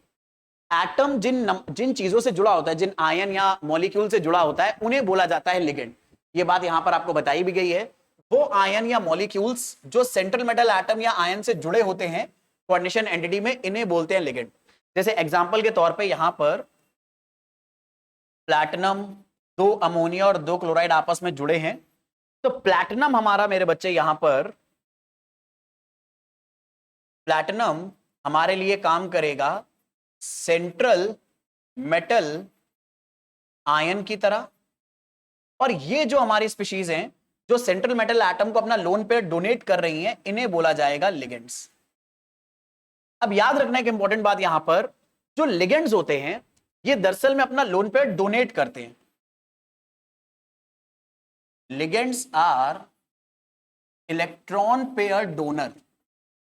एटम जिन चीजों से जुड़ा होता है, जिन आयन या मॉलिक्यूल से जुड़ा होता है उन्हें बोला जाता है लिगेंड। ये बात यहां पर आपको बताई भी गई है। वो आयन या मॉलिक्यूल्स जो सेंट्रल मेटल एटम या आयन से जुड़े होते हैं कोऑर्डिनेशन एंटिटी में, इन्हें बोलते हैं लिगेंड। जैसे एग्जांपल के तौर पे यहां पर प्लैटिनम, 2 अमोनिया और 2 क्लोराइड आपस में जुड़े हैं, तो प्लैटिनम हमारा मेरे बच्चे यहां पर प्लैटिनम हमारे लिए काम करेगा सेंट्रल मेटल आयन की तरह, और ये जो हमारी स्पीशीज हैं जो सेंट्रल मेटल एटम को अपना लोन पेयर डोनेट कर रही हैं, इन्हें बोला जाएगा लिगेंड्स। अब याद रखना एक इंपॉर्टेंट बात, यहां पर जो लिगेंड्स होते हैं ये दरअसल में अपना लोन पेयर डोनेट करते हैं। Ligands are electron pair donor.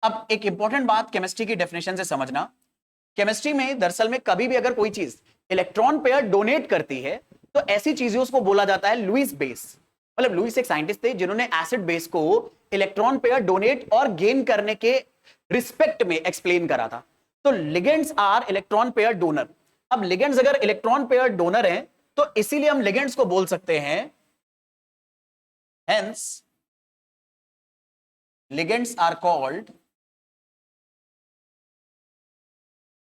अब एक इंपॉर्टेंट बात केमिस्ट्री की डेफिनेशन से समझना, केमिस्ट्री में दरअसल में कभी भी अगर कोई चीज इलेक्ट्रॉन पेयर डोनेट करती है तो ऐसी चीजों को बोला जाता है लुईस बेस। मतलब लुईस एक साइंटिस्ट थे जिन्होंने एसिड बेस को इलेक्ट्रॉन पेयर डोनेट और गेन करने के रिस्पेक्ट में एक्सप्लेन करा था। तो ligands are electron pair donor. अब लिगेंड्स अगर इलेक्ट्रॉन पेयर डोनर हैं तो इसीलिए हम लिगेंड्स को बोल सकते हैं, hence ligands are called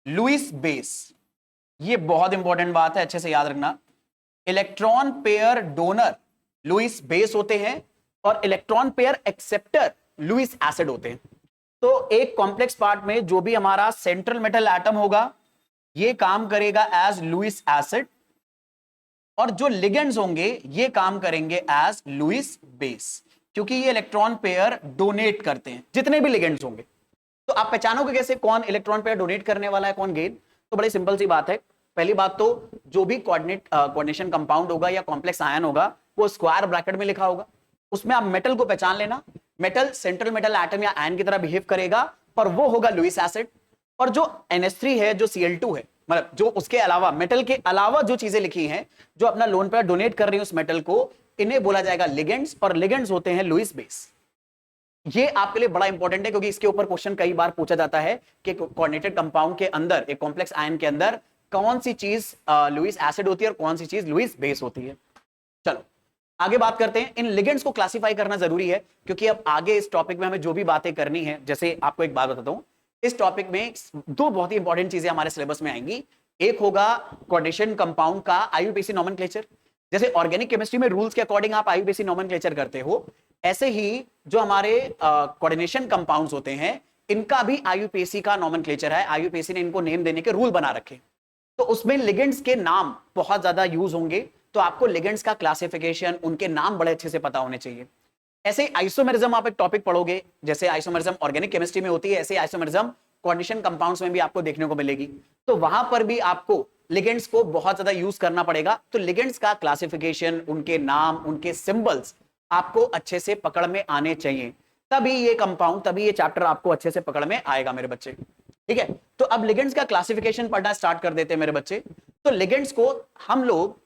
Lewis base. ये बहुत इंपॉर्टेंट बात है, अच्छे से याद रखना। Electron pair donor Lewis base होते हैं और electron pair acceptor Lewis acid होते हैं। तो एक कॉम्प्लेक्स पार्ट में जो भी हमारा सेंट्रल मेटल एटम होगा ये काम करेगा एज लुईस एसिड, और जो लिगेंड्स होंगे ये काम करेंगे एज लुईस बेस, क्योंकि ये इलेक्ट्रॉन पेयर डोनेट करते हैं जितने भी लिगेंड्स होंगे। तो आप पहचानोगे कैसे कौन इलेक्ट्रॉन पेयर डोनेट करने वाला है, कौन गेन? तो बड़ी सिंपल सी बात है। पहली बात तो जो भी कोऑर्डिनेशन कंपाउंड होगा या कॉम्प्लेक्स आयन होगा वो स्क्वायर ब्रैकेट में लिखा होगा, उसमें आप मेटल को पहचान लेना। मेटल सेंट्रल मेटल एटम या आयन की तरह बिहेव करेगा और वो होगा लुईस एसिड। और जो NH3 है, जो Cl2 है, मतलब जो उसके अलावा मेटल के अलावा जो चीजें लिखी हैं जो अपना लोन पेयर डोनेट कर रही है उस मेटल को, इन्हें बोला जाएगा लिगेंड्स, और लिगेंड्स होते हैं लुईस बेस। ये आपके लिए बड़ा इंपॉर्टेंट है क्योंकि इसके ऊपर क्वेश्चन कई बार पूछा जाता है कि कोऑर्डिनेटेड कंपाउंड के अंदर, एक कॉम्प्लेक्स आयन के अंदर कौन सी चीज लुईस एसिड होती है और कौन सी चीज लुईस बेस होती है। चलो आगे बात करते हैं। इन लिगेंड्स को क्लासिफाई करना जरूरी है क्योंकि अब आगे इस टॉपिक में हमें जो भी बातें करनी है, जैसे आपको एक बात बताता हूं, इस टॉपिक में 2 बहुत ही इंपॉर्टेंट चीजें हमारे सिलेबस में आएंगी। एक होगा कोऑर्डिनेशन कंपाउंड का आईयूपीएसी नोमेनक्लेचर। जैसे ऑर्गेनिक केमिस्ट्री में रूल्स के अकॉर्डिंग आप आईयूपीएसी नोमेनक्लेचर करते हो, ऐसे ही जो हमारे कोऑर्डिनेशन कंपाउंड्स होते हैं इनका भी आईयूपीएसी का नोमेनक्लेचर है। आईयूपीएसी ने इनको नेम देने के रूल बना रखे, तो उसमें लिगेंड्स के नाम बहुत ज्यादा यूज होंगे, तो आपको लिगेंड्स का क्लासिफिकेशन, उनके नाम बड़े अच्छे से पता होने चाहिए। ऐसे आइसोमेरिज्म आप एक टॉपिक पढ़ोगे, जैसे आइसोमेरिज्म ऑर्गेनिक केमिस्ट्री में होती है, ऐसे आइसोमेरिज्म कोऑर्डिनेशन कंपाउंड्स में भी आपको देखने को मिलेगी। तो वहां पर भी आपको लिगेंड्स को बहुत ज्यादा यूज करना पड़ेगा। तो लिगेंड्स का क्लासिफिकेशन, उनके नाम, उनके सिंबल्स आपको अच्छे से पकड़ में आने चाहिए, तभी ये कंपाउंड, तभी ये चैप्टर आपको अच्छे से पकड़ में आएगा मेरे बच्चे। ठीक है, तो अब लिगेंड्स का क्लासिफिकेशन पढ़ना स्टार्ट कर देते हैं मेरे बच्चे। तो लिगेंड्स को हम लोग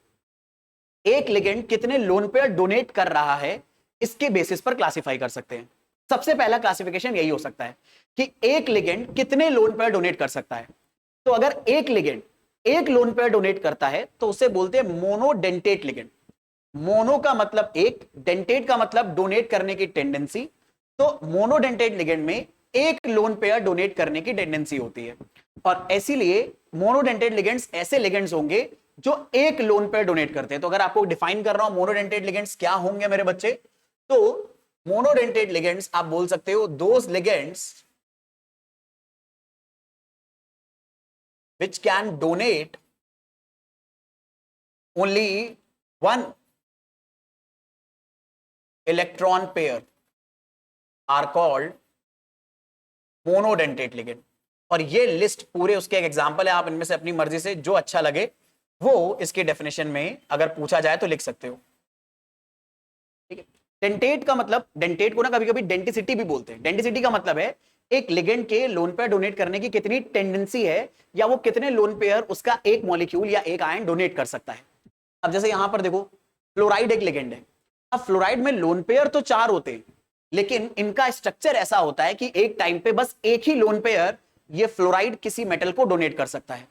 एक लिगेंड कितने लोन पेयर डोनेट कर रहा है इसके बेसिस पर क्लासिफाई कर सकते हैं। सबसे पहला क्लासिफिकेशन यही हो सकता है कि एक लिगेंड कितने लोन पेयर डोनेट कर सकता है। तो अगर एक लिगेंड एक लोन पेयर डोनेट करता है तो उसे बोलते हैं मोनोडेंटेट लिगेंड। मोनो का मतलब एक, डेंटेट का मतलब डोनेट करने की टेंडेंसी। तो मोनोडेंटेट लिगेंड में एक लोन पेयर डोनेट करने की टेंडेंसी होती है, और इसीलिए मोनोडेंटेट लिगेंड्स ऐसे लिगेंड्स होंगे जो एक लोन पेयर डोनेट करते हैं। तो अगर आपको डिफाइन कर रहा हूं मोनोडेंटेट लिगेंड्स क्या होंगे मेरे बच्चे, तो मोनोडेंटेट लिगेंड्स आप बोल सकते हो those ligands which can donate only one electron pair are called monodentate ligand। और ये लिस्ट पूरे उसके एक एग्जांपल है, आप इनमें से अपनी मर्जी से जो अच्छा लगे वो इसके डेफिनेशन में अगर पूछा जाए तो लिख सकते हो। ठीक है, डेंटेट का मतलब, डेंटेट को ना कभी कभी डेंटिसिटी भी बोलते हैं। डेंटिसिटी का मतलब है एक लिगेंड के लोन पेयर डोनेट करने की कितनी टेंडेंसी है, या वो कितने लोन पेयर उसका एक मॉलिक्यूल या एक आयन डोनेट कर सकता है। अब जैसे यहां पर देखो, फ्लोराइड एक लिगेंड है। अब फ्लोराइड में लोन पेयर तो 4 होते हैं, लेकिन इनका स्ट्रक्चर ऐसा होता है कि एक टाइम पे बस एक ही लोन पेयर ये फ्लोराइड किसी मेटल को डोनेट कर सकता है।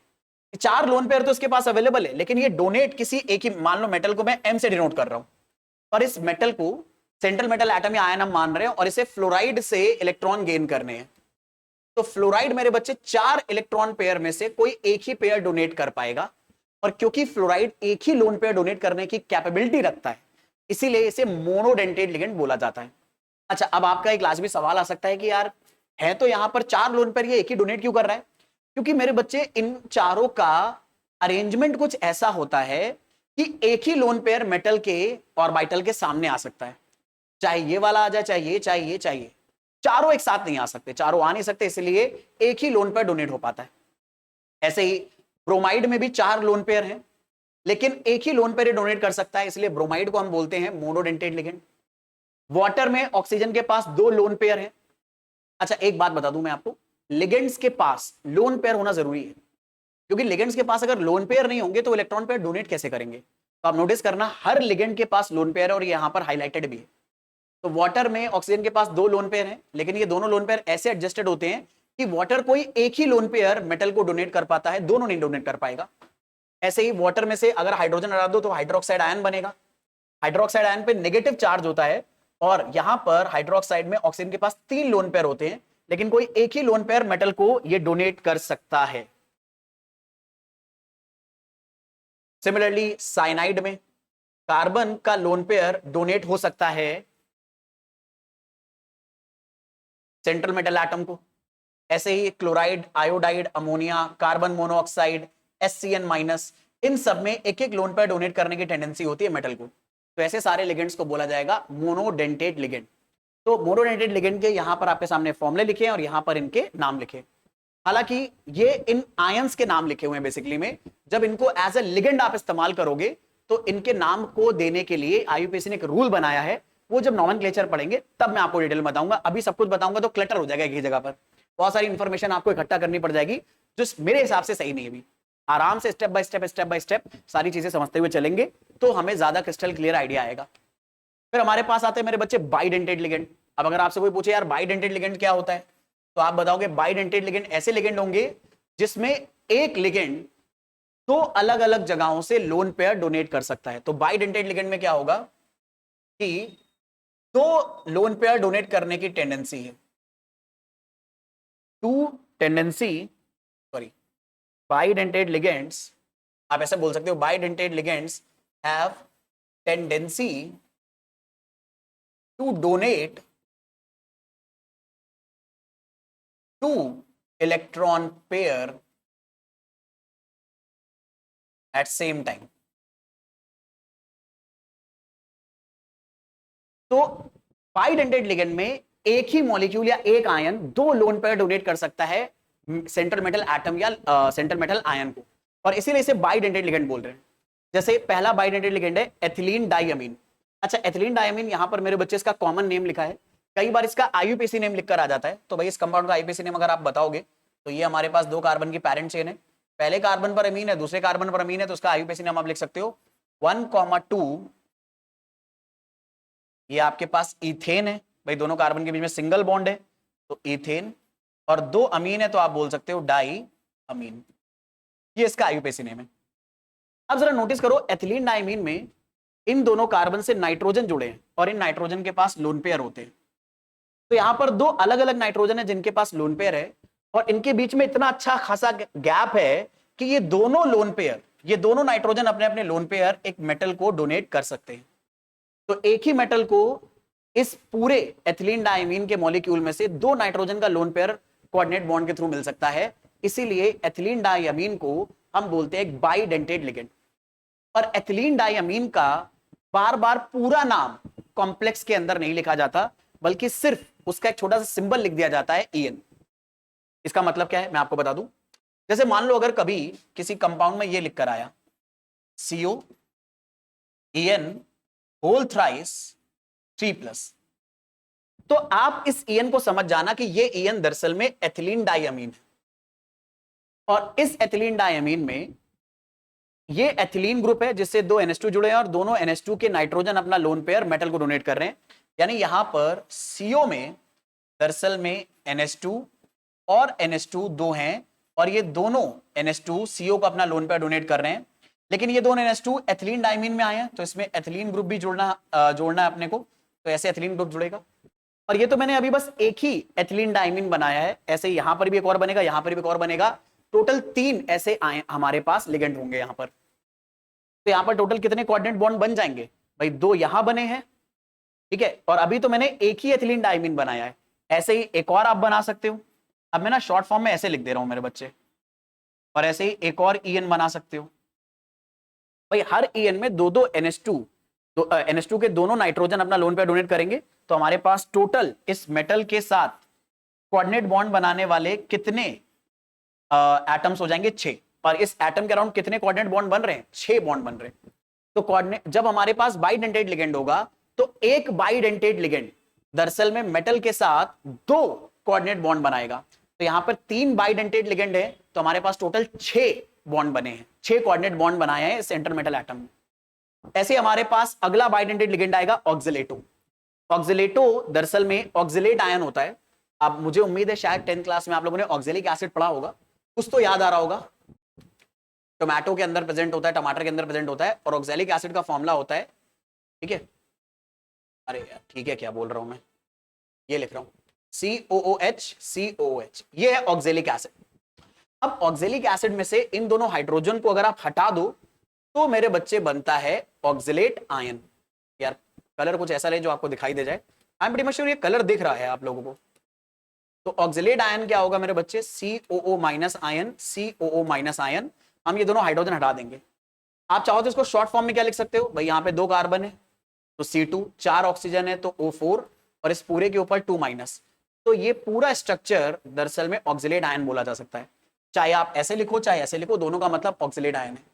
4 लोन पेयर तो इसके पास अवेलेबल है, लेकिन ये डोनेट किसी एक ही, मान लो मेटल को मैं एम से डिनोट कर रहा हूं, और इस मेटल को सेंट्रल मेटल एटम या आयन हम मान रहे हैं, और इसे फ्लोराइड से इलेक्ट्रॉन गेन करने हैं। तो फ्लोराइड मेरे बच्चे 4 इलेक्ट्रॉन पेयर में से कोई एक ही पेयर डोनेट कर पाएगा, और क्योंकि फ्लोराइड एक ही लोन पेयर डोनेट करने की कैपेबिलिटी रखता है, इसीलिए इसे मोनोडेंटेट लिगेंड बोला जाता है। अच्छा, अब आपका एक लाजमी सवाल आ सकता है कि यार है तो यहां पर 4 लोन पेयर, ये एक ही डोनेट क्यों कर रहा है? क्योंकि मेरे बच्चे इन चारों का अरेंजमेंट कुछ ऐसा होता है कि एक ही लोन पेयर मेटल के ऑर्बिटल के सामने आ सकता है, चाहे ये वाला आ जाए, चाहे ये, चाहे ये, चाहे ये। चारों एक साथ नहीं आ सकते, चारों आ नहीं सकते, इसलिए एक ही लोन पेयर डोनेट हो पाता है। ऐसे ही ब्रोमाइड में भी 4 लोन पेयर हैं, लेकिन एक ही लोन पेयर डोनेट कर सकता है, इसलिए ब्रोमाइड को हम बोलते हैं मोनोडेंटेट लिगेंड। वाटर में ऑक्सीजन के पास 2 लोन पेयर हैं। अच्छा, एक बात बता दूं मैं आपको, लिगेंड्स के पास लोन पेयर होना जरूरी है, क्योंकि लिगेंड्स के पास अगर लोन पेयर नहीं होंगे तो इलेक्ट्रॉन पेयर डोनेट कैसे करेंगे। तो आप नोटिस करना, हर लिगेंड के पास लोन पेयर है, और यहां पर हाईलाइटेड भी है। तो वाटर में ऑक्सीजन के पास 2 लोन पेयर हैं, लेकिन ये दोनों लोन पेयर ऐसे एडजस्टेड होते हैं कि वाटर कोई एक ही लोन पेयर मेटल को डोनेट कर पाता है, दोनों नहीं डोनेट कर पाएगा। ऐसे ही वाटर में से अगर हाइड्रोजन हटा दो तो हाइड्रोक्साइड आयन बनेगा। हाइड्रोक्साइड आयन पे नेगेटिव चार्ज होता है, और यहां पर हाइड्रोक्साइड में ऑक्सीजन के पास 3 लोन पेयर होते हैं, लेकिन कोई एक ही लोन पेयर मेटल को ये डोनेट कर सकता है। सिमिलरली साइनाइड में कार्बन का लोन पेयर डोनेट हो सकता है सेंट्रल मेटल एटम को। ऐसे ही chloride, iodide, ammonia, carbon monoxide, HCN-, इन सब में एक एक लोन पेयर डोनेट करने की टेंडेंसी होती है मेटल को। तो ऐसे सारे लिगेंड्स को बोला जाएगा मोनोडेंटेट लिगेंड। तो मोनोडेंटेट लिगेंड के यहां पर आपके सामने फॉर्मूले लिखे हैं और यहां पर इनके नाम लिखे। हालांकि ये इन आयंस के नाम लिखे हुए हैं बेसिकली में, जब इनको एज ए लिगेंड आप इस्तेमाल करोगे तो इनके नाम को देने के लिए आईयूपीएसी ने एक रूल बनाया है। वो जब नॉमेनक्लेचर पढ़ेंगे तब मैं आपको डिटेल में बताऊंगा, अभी सब कुछ बताऊंगा तो क्लटर हो जाएगा एक ही जगह पर, बहुत सारी इंफॉर्मेशन आपको इकट्ठा करनी पड़ जाएगी, जो मेरे हिसाब से सही नहीं है। भी आराम से स्टेप बाय स्टेप सारी चीजें समझते हुए चलेंगे तो हमें ज्यादा क्रिस्टल क्लियर आइडिया आएगा। फिर हमारे पास आते हैं मेरे बच्चे बाइडेंटेट लिगेंड। अब अगर आपसे कोई पूछे यार बाइडेंटेट लिगेंड क्या होता है, तो आप बताओगे बाइडेंटेट लिगेंड ऐसे लिगेंड होंगे जिसमें एक लिगेंड 2 अलग अलग जगहों से लोन पेयर डोनेट कर सकता है। तो बाइडेंटेट लिगेंड में क्या होगा कि 2 लोन पेयर डोनेट करने की टेंडेंसी है, बाइडेंटेड लिगेंड्स, आप ऐसे बोल सकते हो, bidentate ligands have tendency to donate two electron pair at same time. तो बाइडेंटेड लिगेंड में एक ही मॉलिक्यूल या एक आयन दो लोन पेयर डोनेट कर सकता है सेंट्रल मेटल एटम या सेंट्रल मेटल आयन को, और इसीलिए इसे बाइडेंटेड लिगेंड बोल रहे हैं। जैसे पहला बाइडेंटेड लिगेंड है एथिलीन डाइअमीन। अच्छा, एथिलीन डाइअमीन यहां पर मेरे बच्चे इसका कॉमन नेम लिखा है, कई बार इसका आईयूपीएसी नेम लिखकर आ जाता है। तो भाई इस कंपाउंड का आईयूपीएसी नेम अगर आप बताओगे तो ये हमारे पास 2 कार्बन की पैरेंट चेन है, पहले कार्बन पर अमीन है, दूसरे कार्बन पर अमीन है, तो उसका आईयूपीएसी नेम आप लिख सकते हो 1,2। ये आपके पास इथेन है, भाई दोनों कार्बन के बीच में सिंगल बॉन्ड है तो इथेन, और 2 अमीन है तो आप बोल सकते हो डाई अमीन। ये इसका आईयूपीएसी नेम है। अब जरा नोटिस करो, एथिलीन डाइमीन में इन दोनों कार्बन से नाइट्रोजन जुड़े हैं और इन नाइट्रोजन के पास लोन पेयर होते हैं। तो यहां पर 2 अलग अलग नाइट्रोजन है जिनके पास लोन पेयर है, और इनके बीच में इतना अच्छा खासा गैप है कि ये दोनों लोन पेयर, ये दोनों नाइट्रोजन अपने अपने लोन पेयर एक मेटल को डोनेट कर सकते हैं। तो एक ही मेटल को इस पूरे एथिलीन डाइमीन के मॉलिक्यूल में से 2 नाइट्रोजन का लोन पेयर कोऑर्डिनेट बॉन्ड के थ्रू मिल सकता है। इसीलिए एथिलीन डाइअमीन को हम बोलते हैं एक बाइडेंटेड लिगेंड। और एथिलीन डाइअमीन का बार बार पूरा नाम कॉम्प्लेक्स के अंदर नहीं लिखा जाता, बल्कि सिर्फ उसका एक छोटा सा सिंबल लिख दिया जाता है EN। इसका मतलब क्या है मैं आपको बता दूं। जैसे मान लो अगर कभी किसी कंपाउंड में ये लिखकर आया CO EN होल थ्राइस 3+, तो आप इस EN को समझ जाना कि ये EN दरअसल में एथिलीन डाइअमीन है। और इस एथिलीन डाइअमीन में ये एथिलीन ग्रुप है जिससे 2 NH2 जुड़े हैं, और दोनों NH2 के नाइट्रोजन अपना लोन पेयर मेटल को डोनेट कर रहे हैं। यानी यहां पर CO में दरअसल में NH2 और NH2 2 हैं, और ये दोनों NH2 CO को अपना लोन पेयर डोनेट कर रहे हैं। लेकिन ये दोनों NH2 एथिलीन डाइमीन में आए हैं, तो इसमें एथिलीन ग्रुप भी जोड़ना है अपने को, तो ऐसे एथिलीन ग्रुप जुड़ेगा। और ये तो मैंने अभी बस एक ही एथिलीन डाइमीन बनाया है, ऐसे यहां पर भी एक और बनेगा, यहां पर भी एक और बनेगा। टोटल 3 ऐसे हमारे पास लिगेंड होंगे यहां पर। तो यहां पर टोटल कितने कोऑर्डिनेट बॉन्ड बन जाएंगे भाई? 2 यहां बने हैं, ठीक है, और अभी तो मैंने एक ही एथिलीन डाइमीन बनाया है, ऐसे ही एक और आप बना सकते हो। अब मैं ना शॉर्ट फॉर्म में ऐसे लिख दे रहा हूं मेरे बच्चे, और ऐसे ही एक और EN बना सकते हो। भाई हर EN में 2 NH2 के दोनों नाइट्रोजन अपना लोन पेयर डोनेट करेंगे, तो हमारे पास टोटल इस मेटल के साथ कोऑर्डिनेट बॉन्ड बनाने वाले कितने एटम्स हो जाएंगे? 6। और इस एटम के अराउंड कितने कोऑर्डिनेट बॉन्ड बन रहे हैं? 6 बॉन्ड बन रहे हैं। तो कोऑर्डिनेट जब हमारे पास बाइडेंटेड लिगेंड होगा, तो एक बाइडेंटेड लिगेंड दरअसल में मेटल के साथ 2 कोऑर्डिनेट बॉन्ड बनाएगा। तो यहां पर 3 बाइडेंटेड लिगेंड है, तो हमारे पास टोटल 6 बॉन्ड बने हैं, 6 कोऑर्डिनेट बॉन्ड बनाए हैं सेंटर मेटल एटम में। ऐसे हमारे पास अगला बाइडेंटेड लिगेंड आएगा ऑक्सिलेटो। ऑक्सिलेटो दरअसल में ऑक्सिलेट आयन होता है। अब मुझे उम्मीद है शायद 10th क्लास में आप लोगों ने ऑक्जेलिक एसिड पढ़ा होगा, कुछ तो याद आ रहा होगा। टोमेटो के अंदर प्रेजेंट होता है, टमाटर के अंदर प्रेजेंट होता है, और ऑक्जेलिक एसिड का फॉर्मूला होता है, ठीक है, अरे यार ठीक है, क्या बोल रहा हूं मैं, ये लिख रहा हूं COOH, ये है ऑक्जेलिक एसिड। अब ऑक्जेलिक एसिड में से इन दोनों हाइड्रोजन को अगर आप हटा दो तो मेरे बच्चे बनता है ऑक्जिलेट आयन। यार कलर कुछ ऐसा ले जो आपको दिखाई दे जाए। आई एम प्रीटी श्योर ये कलर दिख रहा है आप लोगों को। तो ऑक्जिलेट आयन क्या होगा मेरे बच्चे? COO- ion, COO- ion. हम ये दोनों हाइड्रोजन हटा देंगे। आप चाहो तो इसको शॉर्ट फॉर्म में क्या लिख सकते हो भाई? यहाँ पे 2 कार्बन है तो C2, 4 ऑक्सीजन है तो O4, और इस पूरे के ऊपर 2-। तो ये पूरा स्ट्रक्चर दरअसल में ऑक्जिलेट आयन बोला जा सकता है। चाहे आप ऐसे लिखो चाहे ऐसे लिखो, दोनों का मतलब ऑक्जिलेट आयन है।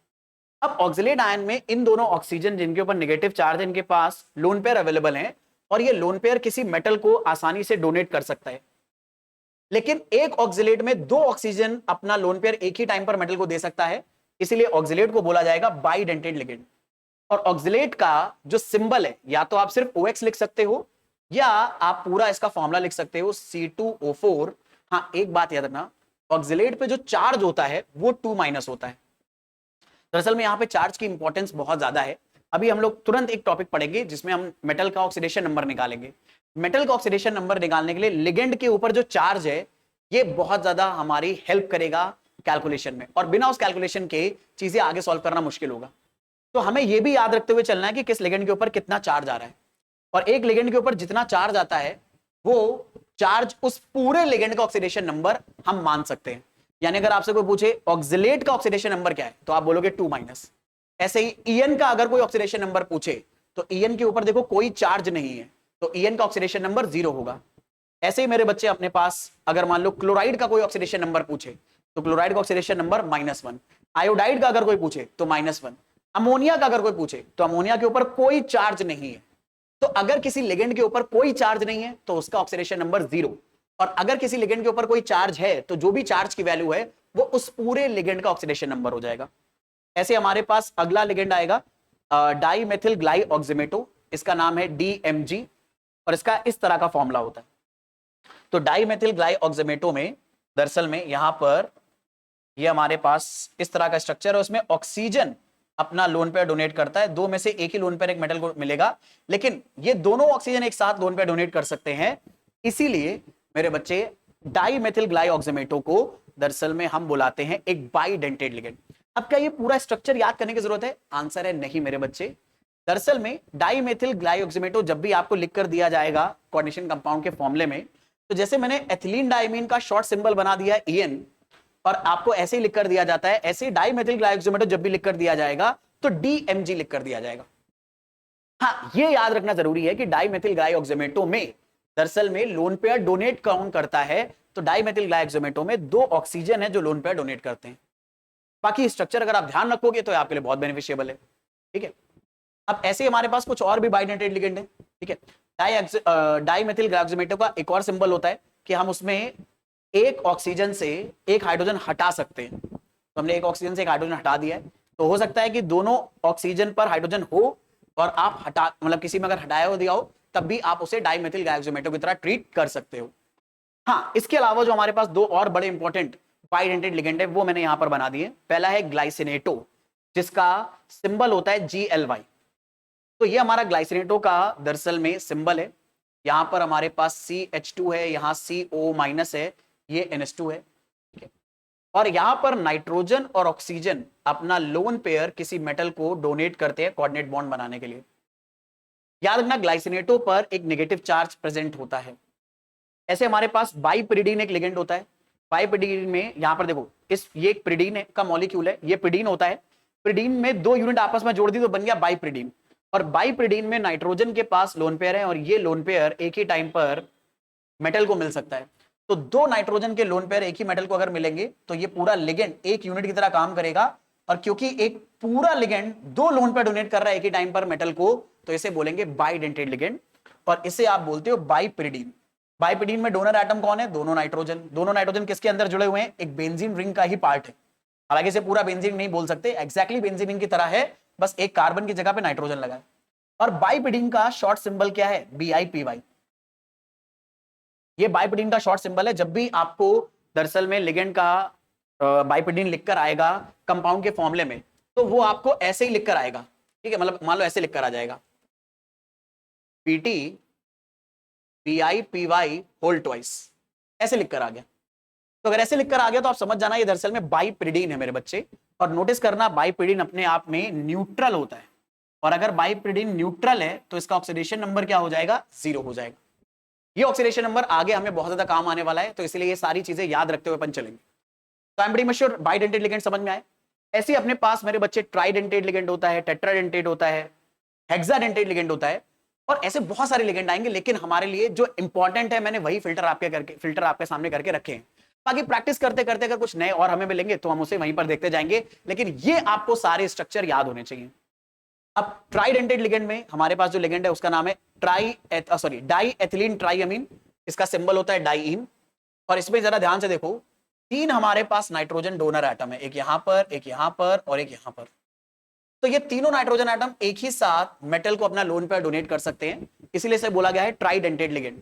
अब ऑक्जिलेट आयन में इन दोनों ऑक्सीजन जिनके ऊपर नेगेटिव चार्ज है, इनके पास लोन पेयर अवेलेबल है, और ये लोन पेयर किसी मेटल को आसानी से डोनेट कर सकता है। लेकिन एक ऑक्जिलेट में 2 ऑक्सीजन अपना लोन पेयर एक ही टाइम पर मेटल को दे सकता है, इसीलिए ऑक्जिलेट को बोला जाएगा बाइडेंटेड लिगेंड। और ऑक्जिलेट का जो सिंबल है, या तो आप सिर्फ OX लिख सकते हो, या आप पूरा इसका फॉर्मूला लिख सकते हो C2O4। हाँ, एक बात याद रखना, ऑक्जिलेट पे जो चार्ज होता है वो 2- होता है। दरअसल में यहाँ पे चार्ज की इंपॉर्टेंस बहुत ज्यादा है। अभी हम लोग तुरंत एक टॉपिक पढ़ेंगे जिसमें हम मेटल का ऑक्सीडेशन नंबर निकालेंगे। मेटल का ऑक्सीडेशन नंबर निकालने के लिए लिगेंड के ऊपर जो चार्ज है ये बहुत ज्यादा हमारी हेल्प करेगा कैलकुलेशन में, और बिना उस कैलकुलेशन के चीजें आगे सॉल्व करना मुश्किल होगा। तो हमें यह भी याद रखते हुए चलना है कि किस लिगेंड के ऊपर कितना चार्ज आ रहा है, और एक लिगेंड के ऊपर जितना चार्ज आता है वो चार्ज उस पूरे लिगेंड का ऑक्सीडेशन नंबर हम मान सकते हैं। यानी अगर आपसे कोई पूछे ऑक्सिलेट का ऑक्सीडेशन नंबर क्या है, तो आप बोलोगे 2-। ऐसे ही ईएन का अगर कोई ऑक्सीडेशन नंबर पूछे तो ईएन के ऊपर देखो कोई चार्ज नहीं है, तो ईएन का ऑक्सीडेशन नंबर 0 होगा। ऐसे ही मेरे बच्चे अपने पास अगर मान लो क्लोराइड का कोई ऑक्सीडेशन नंबर पूछे तो क्लोराइड का ऑक्सीडेशन नंबर -1, आयोडाइड का अगर कोई पूछे तो -1, अमोनिया का अगर कोई पूछे तो अमोनिया के ऊपर कोई चार्ज नहीं है। तो अगर किसी लिगेंड के ऊपर कोई चार्ज नहीं है तो उसका ऑक्सीडेशन नंबर 0, और अगर किसी लिगेंड के ऊपर कोई चार्ज है तो जो भी चार्ज की वैल्यू है वो उस पूरे लिगेंड का ऑक्सीडेशन नंबर हो जाएगा। ऐसे हमारे पास अगला लिगेंड आएगा डाईमेथिल ग्लाइऑक्सीमेटो, इसका नाम है DMG, और इसका इस तरह का फॉर्मूला होता है। तो डाईमेथिल ग्लाइऑक्सीमेटो में दरअसल में यहां पर ये हमारे पास इस तरह का स्ट्रक्चर है, उसमें ऑक्सीजन अपना लोन पेयर डोनेट करता है, दो में से एक ही लोन पेयर एक मेटल को मिलेगा, लेकिन ये दोनों ऑक्सीजन एक साथ लोन पेयर डोनेट कर सकते हैं। इसीलिए मेरे बच्चे डाईमेथिल ग्लाइऑक्सीमेटो को दरअसल में हम बुलाते हैं एक बाइडेंटेड लिगेंड। अब क्या ये पूरा स्ट्रक्चर याद करने की जरूरत है? आंसर है नहीं मेरे बच्चे। दरअसल में डाईमेथिल ग्लाइऑक्सीमेटो जब भी आपको लिख कर दिया जाएगा कोऑर्डिनेशन कंपाउंड के फॉर्मूले में, तो जैसे मैंने एथिलीन डाइमीन का शॉर्ट सिंबल बना दिया EN, और आपको ऐसे ही लिख कर दिया जाता है, ऐसे डाईमेथिल ग्लाइऑक्सीमेटो जब भी लिख कर दिया जाएगा तो DMG लिख कर दिया जाएगा। हाँ, ये याद रखना जरूरी है कि डाईमेथिल ग्लाइऑक्सीमेटो में दरअसल में लोन पेयर डोनेट कौन करता है, तो डाईमेथिल ग्लाइऑक्सीमेटो में 2 ऑक्सीजन है जो लोन पेयर डोनेट करते हैं। बाकी स्ट्रक्चर अगर आप ध्यान रखोगे तो आपके लिए बहुत बेनिफिशियबल है। ठीक है, अब ऐसे हमारे पास कुछ और भी बाइडेंटेड लिगेंड है। ठीक है, डाईमेथिल ग्लाइऑक्सीमेटो का एक और सिंबल होता है कि हम उसमें एक ऑक्सीजन से एक हाइड्रोजन हटा सकते हैं। तो हमने एक ऑक्सीजन से एक हाइड्रोजन हटा दिया है, तो हो सकता है कि दोनों ऑक्सीजन पर हाइड्रोजन हो और आप हटा मतलब किसी में अगर हटाया हो दिया हो तब भी आप उसे डाईमेथिल ग्लाइऑक्सीमेटो की तरह ट्रीट कर सकते हो। हाँ, इसके अलावा जो हमारे पास 2 और बड़े इंपॉर्टेंट बाइडेंटेड लिगेंड है वो मैंने यहां पर बना दिए। पहला है ग्लाइसिनेटो, जिसका सिंबल होता है GLY। तो ये हमारा ग्लाइसिनेटो का दरअसल में सिंबल है। यहां पर हमारे पास CH2 है, यहां CO- है, ये NH2 है। ठीक है, और यहां पर नाइट्रोजन और ऑक्सीजन अपना लोन पेयर किसी मेटल को डोनेट करते हैं कोऑर्डिनेट बॉन्ड बनाने के लिए। याद रखना ग्लाइसिनेटो पर एक नेगेटिव चार्ज प्रेजेंट होता है। ऐसे हमारे पास बाइपिरिडीन एक लिगेंड होता है। बाइपिरिडीन में यहां पर देखो ये एक पिरिडीन का मॉलिक्यूल है, ये पिरिडीन होता है। पिरिडीन में 2 यूनिट आपस में जोड़ दी तो बन गया बाइपिरिडीन, और बाइपिरिडीन में नाइट्रोजन के पास लोन पेयर है और ये लोन पेयर एक ही टाइम पर मेटल को मिल सकता है। तो 2 नाइट्रोजन के लोन पेयर एक ही मेटल को अगर मिलेंगे तो ये पूरा लिगेंड एक यूनिट की तरह काम करेगा, और क्योंकि एक पूरा लिगेंड 2 लोन पेयर डोनेट कर रहा है एक ही टाइम पर मेटल को, तो इसे बोलेंगे बाइडेंटेड लिगेंड, और इसे आप बोलते हो बाइपिरिडीन। बाइपिरिडीन में डोनर एटम कौन है? दोनों नाइट्रोजन। दोनों नाइट्रोजन किसके अंदर जुड़े हुए हैं? एक बेंजीन रिंग का ही पार्ट है। हालांकि इसे पूरा बेंजीन नहीं बोल सकते, एक्जैक्टली बेंजीन रिंग की तरह है, बस एक कार्बन की जगह पे नाइट्रोजन लगा है। और बाइपिरिडीन का शॉर्ट सिंबल क्या है? BIPY। ये बाइपिरिडीन का शॉर्ट सिंबल है। जब भी आपको दरअसल में लिगेंड का बाइपिरिडीन लिखकर आएगा कंपाउंड के फॉर्मूले में, तो वो आपको ऐसे ही लिखकर आएगा। ठीक है, मतलब मान लो ऐसे लिखकर आ जाएगा PT BIPY होल ट्वाइस, ऐसे लिखकर आ गया। तो अगर ऐसे लिखकर आ गया तो आप समझ जाना ये दरअसल में बाइपिरिडीन है मेरे बच्चे। और नोटिस करना बाइपिरिडीन अपने आप में न्यूट्रल होता है, और अगर बाइपिरिडीन न्यूट्रल है तो इसका ऑक्सीडेशन नंबर क्या हो जाएगा? 0 हो जाएगा। ये ऑक्सीडेशन नंबर आगे हमें बहुत ज्यादा काम आने वाला है, तो इसलिए ये सारी चीजें याद रखते हुए अपन चलेंगे। तो I am pretty sure bidentate ligand समझ में आए। ऐसे ही अपने पास मेरे बच्चे ट्राइडेंटेड लिगेंड होता है, टेट्राडेंटेड होता है, हेक्साडेंटेड लिगेंड होता है, और ऐसे बहुत सारे लिगेंड आएंगे, लेकिन हमारे लिए जो इंपॉर्टेंट है मैंने वही फिल्टर आपके सामने करके रखे हैं। बाकी प्रैक्टिस करते करते अगर कुछ नए और हमें मिलेंगे तो हम उसे वहीं पर देखते जाएंगे, लेकिन ये आपको सारे स्ट्रक्चर याद होने चाहिए। अब ट्राइडेंटेड लिगेंड में हमारे पास जो लिगेंड है उसका नाम है डाई एथिलीन ट्राइअमीन, इसका सिंबल होता है डाइईन। और इसमें जरा ध्यान से देखो, 3 हमारे पास नाइट्रोजन डोनर एटम है, एक यहां पर, एक यहां पर और एक यहां पर। तो ये तीनों नाइट्रोजन एटम एक ही साथ मेटल को अपना लोन पेयर डोनेट कर सकते हैं, इसीलिए इसे बोला गया है ट्राइडेंटेड लिगेंड।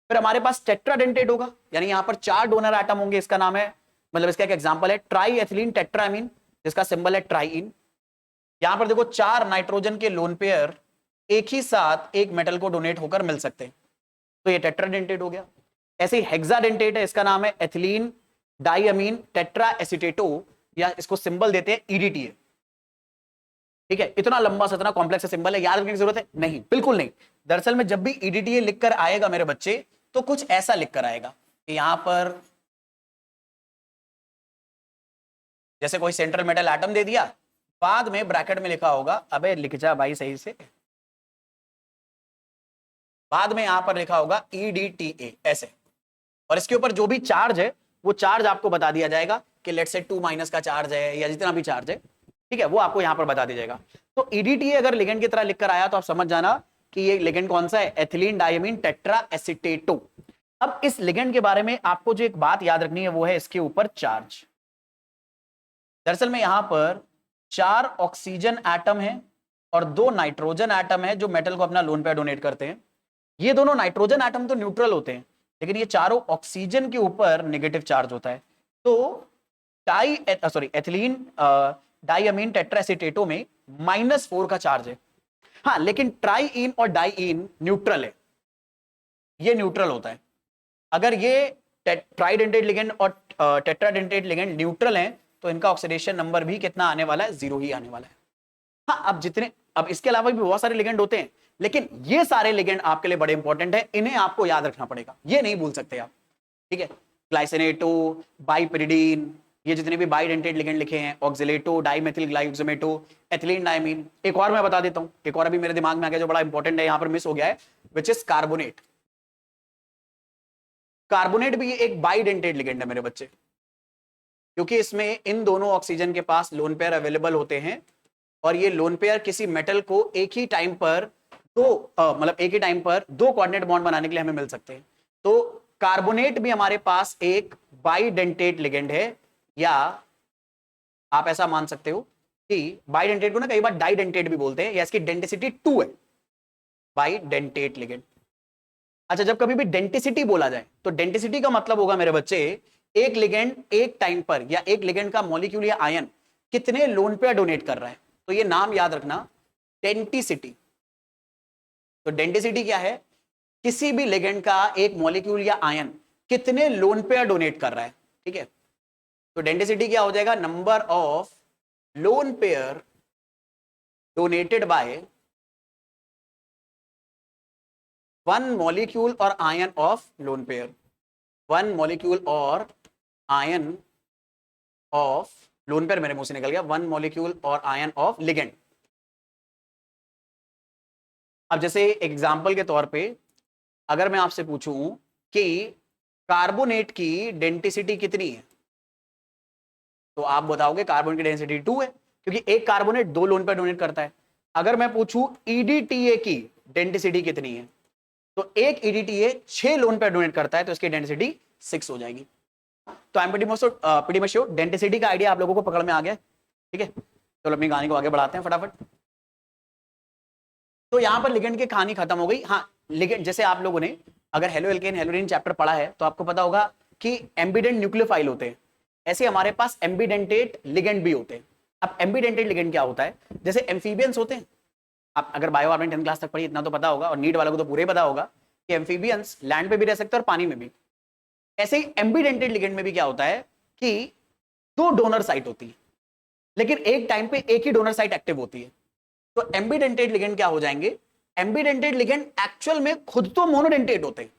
फिर हमारे पास टेट्राडेंटेड होगा, यानी यहां पर 4 डोनर एटम होंगे, इसका नाम है मतलब इसका एक एग्जांपल है ट्राई एथिलीन टेट्रामीन, जिसका सिंबल है ट्राइईन। यहां पर देखो 4 नाइट्रोजन के लोन पेयर एक ही साथ एक मेटल को डोनेट होकर मिल सकते हैं, तो ये टेट्राडेंटेड हो गया। ऐसे ही हेक्साडेंटेड है, इसका नाम है एथिलीन डाइअमीन टेट्रा एसीटेटो, या इसको सिंबल देते हैं ईडीटीए। ठीक है, इतना लंबा सा इतना कॉम्प्लेक्स सिंबल है, याद रखने की जरूरत है नहीं, बिल्कुल नहीं। दरअसल में जब भी ईडीटीए लिखकर आएगा मेरे बच्चे, तो कुछ ऐसा लिखकर आएगा कि यहां पर जैसे कोई सेंट्रल मेटल एटम दे दिया, बाद में ब्रैकेट में लिखा होगा, अबे लिख जा भाई सही से, बाद में यहां पर लिखा होगा ईडीटीए ऐसे, और इसके ऊपर जो भी चार्ज है वो चार्ज आपको बता दिया जाएगा कि लेट्स से 2- का चार्ज है या जितना भी चार्ज है, ठीक है, वो आपको यहां पर बता दिया जाएगा। तो ईडीटीए अगर लिगेंड की तरह लिखकर आया तो आप समझ जाना कि ये लिगेंड कौन सा है, एथिलीन डाइअमीन टेट्रा एसीटेटो। अब इस लिगेंड के बारे में आपको जो एक बात याद रखनी है वो है इसके ऊपर चार्ज। दरअसल में यहां पर 4 ऑक्सीजन एटम है और 2 नाइट्रोजन एटम है जो मेटल को अपना लोन पेयर डोनेट करते हैं। ये दोनों नाइट्रोजन एटम तो न्यूट्रल होते हैं, लेकिन ये चारों ऑक्सीजन के ऊपर नेगेटिव चार्ज होता है। तो एथिलीन डाइअमीन टेट्राएसीटेटो में -4 का चार्ज है। हाँ, लेकिन ट्राईइन और डाईइन न्यूट्रल है, ये न्यूट्रल होता है। अगर ये ट्राइडेंटेट लिगेंड और टेट्राडेंटेट लिगेंड न्यूट्रल हैं तो इनका ऑक्सीडेशन नंबर भी कितना आने वाला है, 0 ही आने वाला है। हाँ, अब इसके अलावा भी बहुत सारे लिगेंड होते हैं, लेकिन ये सारे लिगेंड आपके लिए बड़े इंपॉर्टेंट है, इन्हें आपको याद रखना पड़ेगा, ये नहीं भूल सकते आप। ठीक है, ग्लाइसिनेटो, बाइपिरिडीन, ये जितने भी बाइडेंटेट लिगेंड लिखे हैं, ऑक्सिलेटो, डाइमेथिल ग्लाइकोजेमेटो, एथिलीन डाइमीन। एक और मैं बता देता हूं, एक और अभी मेरे दिमाग में आ गया जो बड़ा इंपॉर्टेंट है, यहां पर मिस हो गया है, विच इज कार्बोनेट। कार्बोनेट भी एक बाइडेंटेट लिगेंड है मेरे बच्चे, क्योंकि इसमें इन दोनों ऑक्सीजन के पास लोन पेयर अवेलेबल होते हैं, और ये लोन पेयर किसी मेटल को एक ही टाइम पर एक ही टाइम पर 2 कोऑर्डिनेट बॉन्ड बनाने के लिए हमें मिल सकते हैं। तो कार्बोनेट भी हमारे पास एक बाइडेंटेट लिगेंड है, या आप ऐसा मान सकते हो कि बाइडेंटेट को ना कई बार डाइडेंटेट भी बोलते हैं, या इसकी डेंसिटी 2 है, बाइडेंटेट लिगेंड। अच्छा, जब कभी भी डेंसिटी बोला जाए तो डेंसिटी का मतलब होगा मेरे बच्चे, एक लिगेंड एक टाइम पर, या एक लिगेंड का मॉलिक्यूल या आयन कितने लोन पेयर डोनेट कर रहा है। तो ये नाम याद रखना, डेंसिटी। तो डेंसिटी क्या है, किसी भी लिगेंड का एक मॉलिक्यूल या आयन कितने लोन पेयर डोनेट कर रहा है। ठीक है, तो डेंसिटी क्या हो जाएगा, number of lone pair donated by 1 molecule और ion of lone pair, 1 molecule और आयन ऑफ लोन पेयर, मेरे मुंह से निकल गया, 1 मॉलिक्यूल और आयन ऑफ लिगेंड। अब जैसे एग्जांपल के तौर पे अगर मैं आपसे पूछूं कि कार्बोनेट की डेंसिटी कितनी है, तो आप बताओगे कार्बन की डेंसिटी 2 है, क्योंकि एक कार्बोनेट 2 लोन पेयर डोनेट करता है। अगर मैं पूछूं ईडीटीए की डेंसिटी कितनी है, तो एक ईडीटीए 6 लोन पेयर डोनेट करता है, तो इसकी डेंसिटी 6 हो जाएगी। तो I am pretty much sure density का आइडिया आप लोगों को पकड़ में आ गया। ठीक है, चलो अपनी कहानी को आगे बढ़ाते हैं फटाफट। तो यहां पर लिगेंड की कहानी खत्म हो गई। हाँ, लिगेंड जैसे आप लोगों ने अगर हेलो एल्केन हेलोरीन चैप्टर पढ़ा है तो आपको पता होगा कि एम्बिडेंट न्यूक्लियोफाइल होते हैं, ऐसे हमारे पास एम्बिडेंटेट लिगेंड भी होते हैं। अब एम्बिडेंटेट लिगेंड क्या होता है, जैसे एम्फीबियंस होते हैं, आप अगर बायो आपने 10th क्लास तक पढ़ी, इतना तो पता होगा, और नीट वालों को तो पूरे पता होगा कि एम्फीबियंस लैंड पे भी रह सकते हैं और पानी में भी। ऐसे ही एम्बिडेंटेट लिगेंड में भी क्या होता है कि 2 डोनर साइट होती है, लेकिन एक टाइम पे एक ही डोनर साइट एक्टिव होती है। तो एम्बिडेंटेट लिगेंड क्या हो जाएंगे, एम्बिडेंटेट लिगेंड एक्चुअल में खुद तो मोनोडेंटेट होते हैं,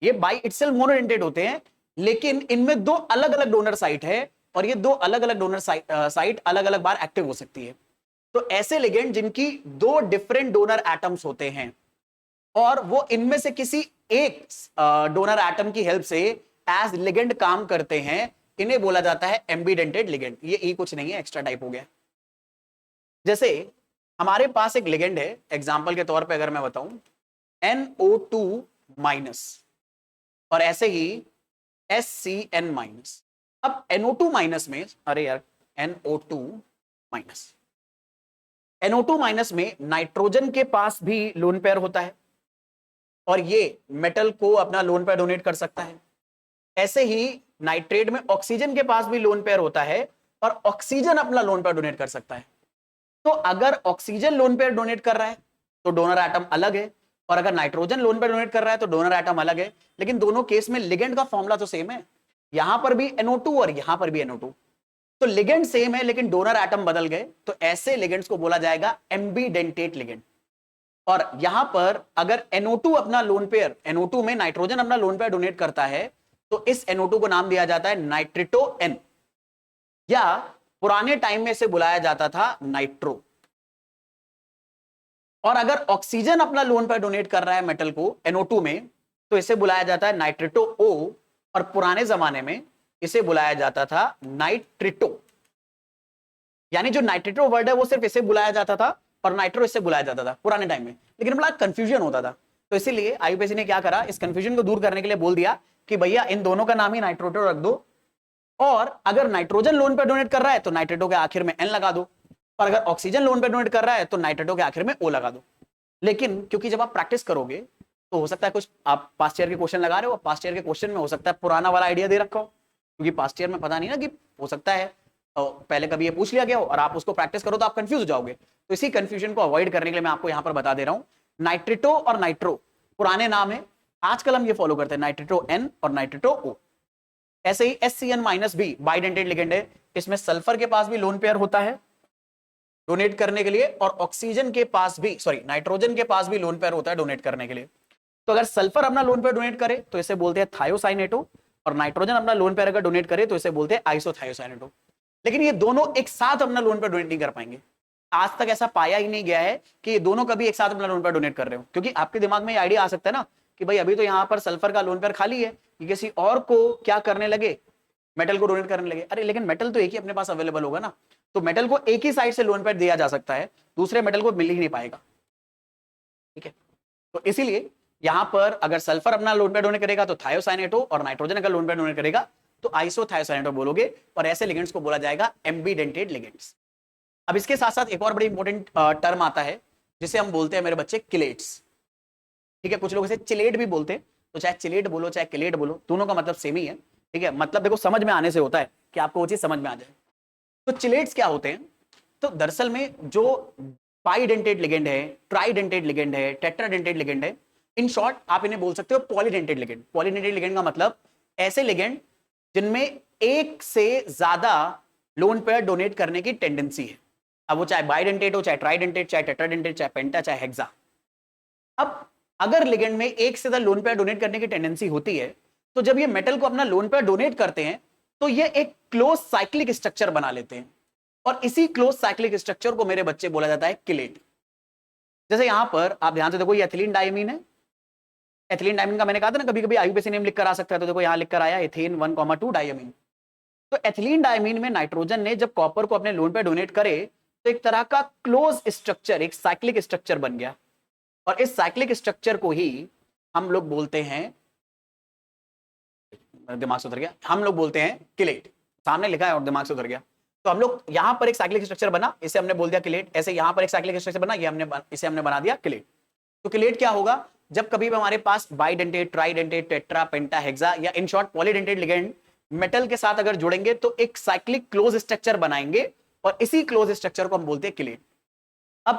ये बाय इटसेल्फ मोनोडेंटेट होते हैं, लेकिन इनमें 2 अलग अलग डोनर साइट है, और ये 2 अलग अलग डोनर साइट अलग अलग बार एक्टिव हो सकती है। तो ऐसे लिगेंड जिनकी 2 डिफरेंट डोनर एटम्स होते हैं, और वो इनमें से किसी एक डोनर एटम की हेल्प से एज लिगेंड काम करते हैं, इन्हें बोला जाता है एम्बिडेंटेट लिगेंड। ये ई कुछ नहीं है, एक्स्ट्रा टाइप हो गया। जैसे हमारे पास एक लिगेंड है, एग्जांपल के तौर पे अगर मैं बताऊं NO2-, और ऐसे ही SCN-। अब NO2- में, अरे यार NO2-, NO2- में नाइट्रोजन के पास भी लोन पेयर होता है, और ये मेटल को अपना लोन पेयर डोनेट कर सकता है। ऐसे ही नाइट्रेट में ऑक्सीजन के पास भी लोन पेयर होता है, और ऑक्सीजन अपना लोन पेयर डोनेट कर सकता है। तो अगर ऑक्सीजन लोन पेयर डोनेट कर रहा है तो डोनर एटम अलग है, और अगर नाइट्रोजन लोन पेयर डोनेट कर रहा है तो डोनर एटम अलग है, लेकिन दोनों केस में लिगेंड का फॉर्मूला तो सेम है। यहां पर भी NO2 और यहां पर भी NO2, तो लिगेंड सेम है लेकिन डोनर एटम बदल गए, तो ऐसे लिगेंड्स को बोला जाएगा एम्बीडेंटेट लिगेंड। और यहां पर अगर NO2 अपना लोन पेयर, NO2 में नाइट्रोजन अपना लोन पेयर डोनेट करता है, तो इस NO2 को नाम दिया जाता है नाइट्रिटो N, या पुराने टाइम में इसे बुलाया जाता था नाइट्रो। और अगर ऑक्सीजन अपना लोन पेयर डोनेट कर रहा है मेटल को NO2 में, तो इसे बुलाया जाता है नाइट्रिटो O, और पुराने जमाने में इसे बुलाया जाता था नाइट्रिटो। यानी जो नाइट्रिटो वर्ड है वो सिर्फ इसे बुलाया जाता था और नाइट्रो इससे बुलाया जाता था पुराने टाइम में, लेकिन बड़ा कंफ्यूजन होता था। तो इसीलिए आईयूपीएसी ने क्या करा, इस कंफ्यूजन को दूर करने के लिए बोल दिया कि भैया इन दोनों का नाम ही नाइट्रोटो रख दो, और अगर नाइट्रोजन लोन पे डोनेट कर रहा है तो नाइट्रेटो के आखिर में N लगा दो, और अगर ऑक्सीजन लोन पे डोनेट कर रहा है तो नाइट्रेटो के आखिर में O लगा दो। लेकिन क्योंकि जब आप प्रैक्टिस करोगे तो हो सकता है कुछ आप पास्ट ईयर के क्वेश्चन लगा रहे हो, पास्ट ईयर के क्वेश्चन में हो सकता है पुराना वाला आइडिया दे रखा हो, क्योंकि पास्ट ईयर में पता नहीं ना, कि हो सकता है पहले कभी ये पूछ लिया गया हो और आप उसको प्रैक्टिस करो तो आप कंफ्यूज हो जाओगे। तो इसी कंफ्यूजन को अवॉइड करने के लिए मैं आपको यहां पर बता दे रहा हूं, नाइट्रिटो और नाइट्रो पुराने नाम है, आजकल हम ये फॉलो करते हैं नाइट्रिटो N और नाइट्रिटो O। ऐसे ही SCN-B बाइडेंटेट लिगेंड है, इसमें सल्फर के पास भी लोन पेयर होता है डोनेट करने के लिए, और ऑक्सीजन के पास भी, सॉरी नाइट्रोजन के पास भी लोन पेयर होता है डोनेट करने के लिए। तो अगर सल्फर अपना लोन पेयर डोनेट करे तो इसे बोलते हैं थायोसाइनेटो, और नाइट्रोजन अपना लोन पेयर अगर डोनेट करे तो इसे बोलते हैं आइसोथायोसाइनेटो। लेकिन ये दोनों एक साथ अपना लोन पेयर डोनेट नहीं कर पाएंगे, आज तक ऐसा पाया ही नहीं गया है कि ये दोनों कभी एक साथ अपना लोन पेयर डोनेट कर रहे हो, क्योंकि आपके दिमाग में ये आइडिया आ सकता है ना कि भाई अभी तो यहां पर सल्फर का लोन पेयर खाली है, कि किसी और को क्या करने लगे, मेटल को डोनेट करने लगे। अरे लेकिन मेटल तो एक ही अपने पास अवेलेबल होगा ना, तो मेटल को एक ही साइड से लोन पेयर दिया जा सकता है, दूसरे मेटल को मिल ही नहीं पाएगा, ठीक है। तो इसीलिए यहां पर अगर सल्फर अपना लोन पेयर डोनेट करेगा तो थायोसाइनेटो, और नाइट्रोजन अगर लोन पेयर डोनेट करेगा तो आइसोथायोसाइनेटो बोलोगे, और ऐसे लिगेंड्स को बोला जाएगा एम्बीडेंटेड लिगेंड्स। अब इसके साथ साथ एक और बड़ी इंपॉर्टेंट टर्म आता है जिसे हम बोलते हैं मेरे बच्चे किलेट्स, ठीक है। कुछ लोग इसे चिलेट भी बोलते हैं, तो चाहे चिलेट बोलो चाहे किलेट बोलो, दोनों का मतलब सेम ही है, ठीक है। मतलब देखो समझ में आने से होता है कि आपको वो चीज समझ में आ जाए। तो चिलेट्स क्या होते हैं, तो दरअसल में जो बाइडेंटेड लिगेंड है, ट्राइडेंटेड लिगेंड है, टेट्राडेंटेड लिगेंड है, इन शॉर्ट आप इन्हें बोल सकते हो पॉलीडेंटेड लिगेंड। पॉलीडेंटेड लिगेंड का मतलब ऐसे लिगेंड जिनमें एक से ज्यादा लोन पेयर डोनेट करने की टेंडेंसी है, अब वो चाहे बाइडेंटेड हो, चाहे ट्राइडेंटेड, चाहे टेट्राडेंटेड, चाहे पेंटा, चाहे हेक्सा। अब अगर लिगेंड में एक से ज्यादा लोन पेयर डोनेट करने की टेंडेंसी होती है, तो जब ये मेटल को अपना लोन पेयर डोनेट करते हैं तो ये एक क्लोज साइक्लिक स्ट्रक्चर बना लेते हैं, और इसी क्लोज साइक्लिक स्ट्रक्चर को मेरे बच्चे बोला जाता है किलेट। जैसे यहां पर आप ध्यान से देखो, ये एथिलीन डायमीन है, एथिलीन डायमीन का मैंने कहा था ना कभी कभी आईयूपीएसी नेम लिख कर आ सकता है, तो देखो यहां लिखकर आया एथेन 1,2 डायमीन। तो एथिलीन डायमीन में नाइट्रोजन ने जब कॉपर को अपने लोन पे डोनेट करे तो एक तरह का क्लोज स्ट्रक्चर, एक साइक्लिक स्ट्रक्चर बन गया, और इस साइक्लिक स्ट्रक्चर को ही हम लोग बोलते हैं, दिमाग से उतर गया, हम लोग बोलते हैं किलेट। सामने लिखा है और दिमाग से उतर गया। तो हम लोग यहां पर एक साइक्लिक स्ट्रक्चर बना, इसे हमने बोल दिया किलेट। ऐसे यहां पर एक साइक्लिक स्ट्रक्चर बना, इसे हमने बना दिया किलेट। तो किलेट क्या होगा, जब कभी भी हमारे पास बाइडेंटेड, ट्राइडेंटेड, टेट्रा, पेंटा, हेक्सा या in short polydentate ligand metal के साथ अगर जुड़ेंगे तो एक साइक्लिक क्लोज स्ट्रक्चर बनाएंगे, और इसी क्लोज स्ट्रक्चर को हम बोलते हैं किलेट। अब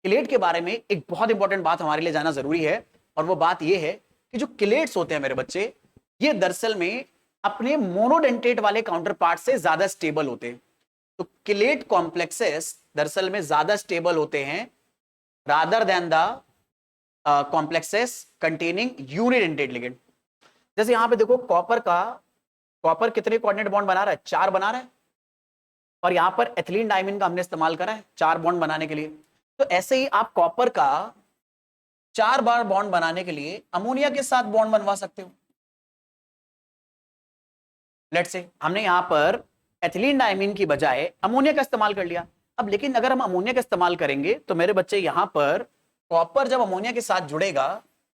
किलेट के बारे में एक बहुत इंपॉर्टेंट बात हमारे लिए जानना जरूरी है, और वो बात ये है कि जो किलेट्स होते हैं मेरे बच्चे, ये दरअसल में अपने मोनोडेंटेट वाले काउंटर पार्ट से ज्यादा स्टेबल होते हैं। तो किलेट कॉम्प्लेक्सेस दरअसल में ज्यादा स्टेबल होते हैं rather than the complexes containing unidentate ligand. जैसे यहां पे देखो कॉपर कितने कोऑर्डिनेट बॉन्ड बना रहा है, 4 बना रहा है, और यहां पर एथिलीन डायमीन का हमने इस्तेमाल करा है 4 बॉन्ड बनाने के लिए। तो ऐसे ही आप कॉपर का 4 बार बॉन्ड बनाने के लिए अमोनिया के साथ बॉन्ड बनवा सकते हो। लेट्स से हमने यहां पर एथिलीन डायमीन की बजाय अमोनिया का इस्तेमाल कर लिया। अब लेकिन अगर हम अमोनिया का इस्तेमाल करेंगे तो मेरे बच्चे यहां पर कॉपर जब अमोनिया के साथ जुड़ेगा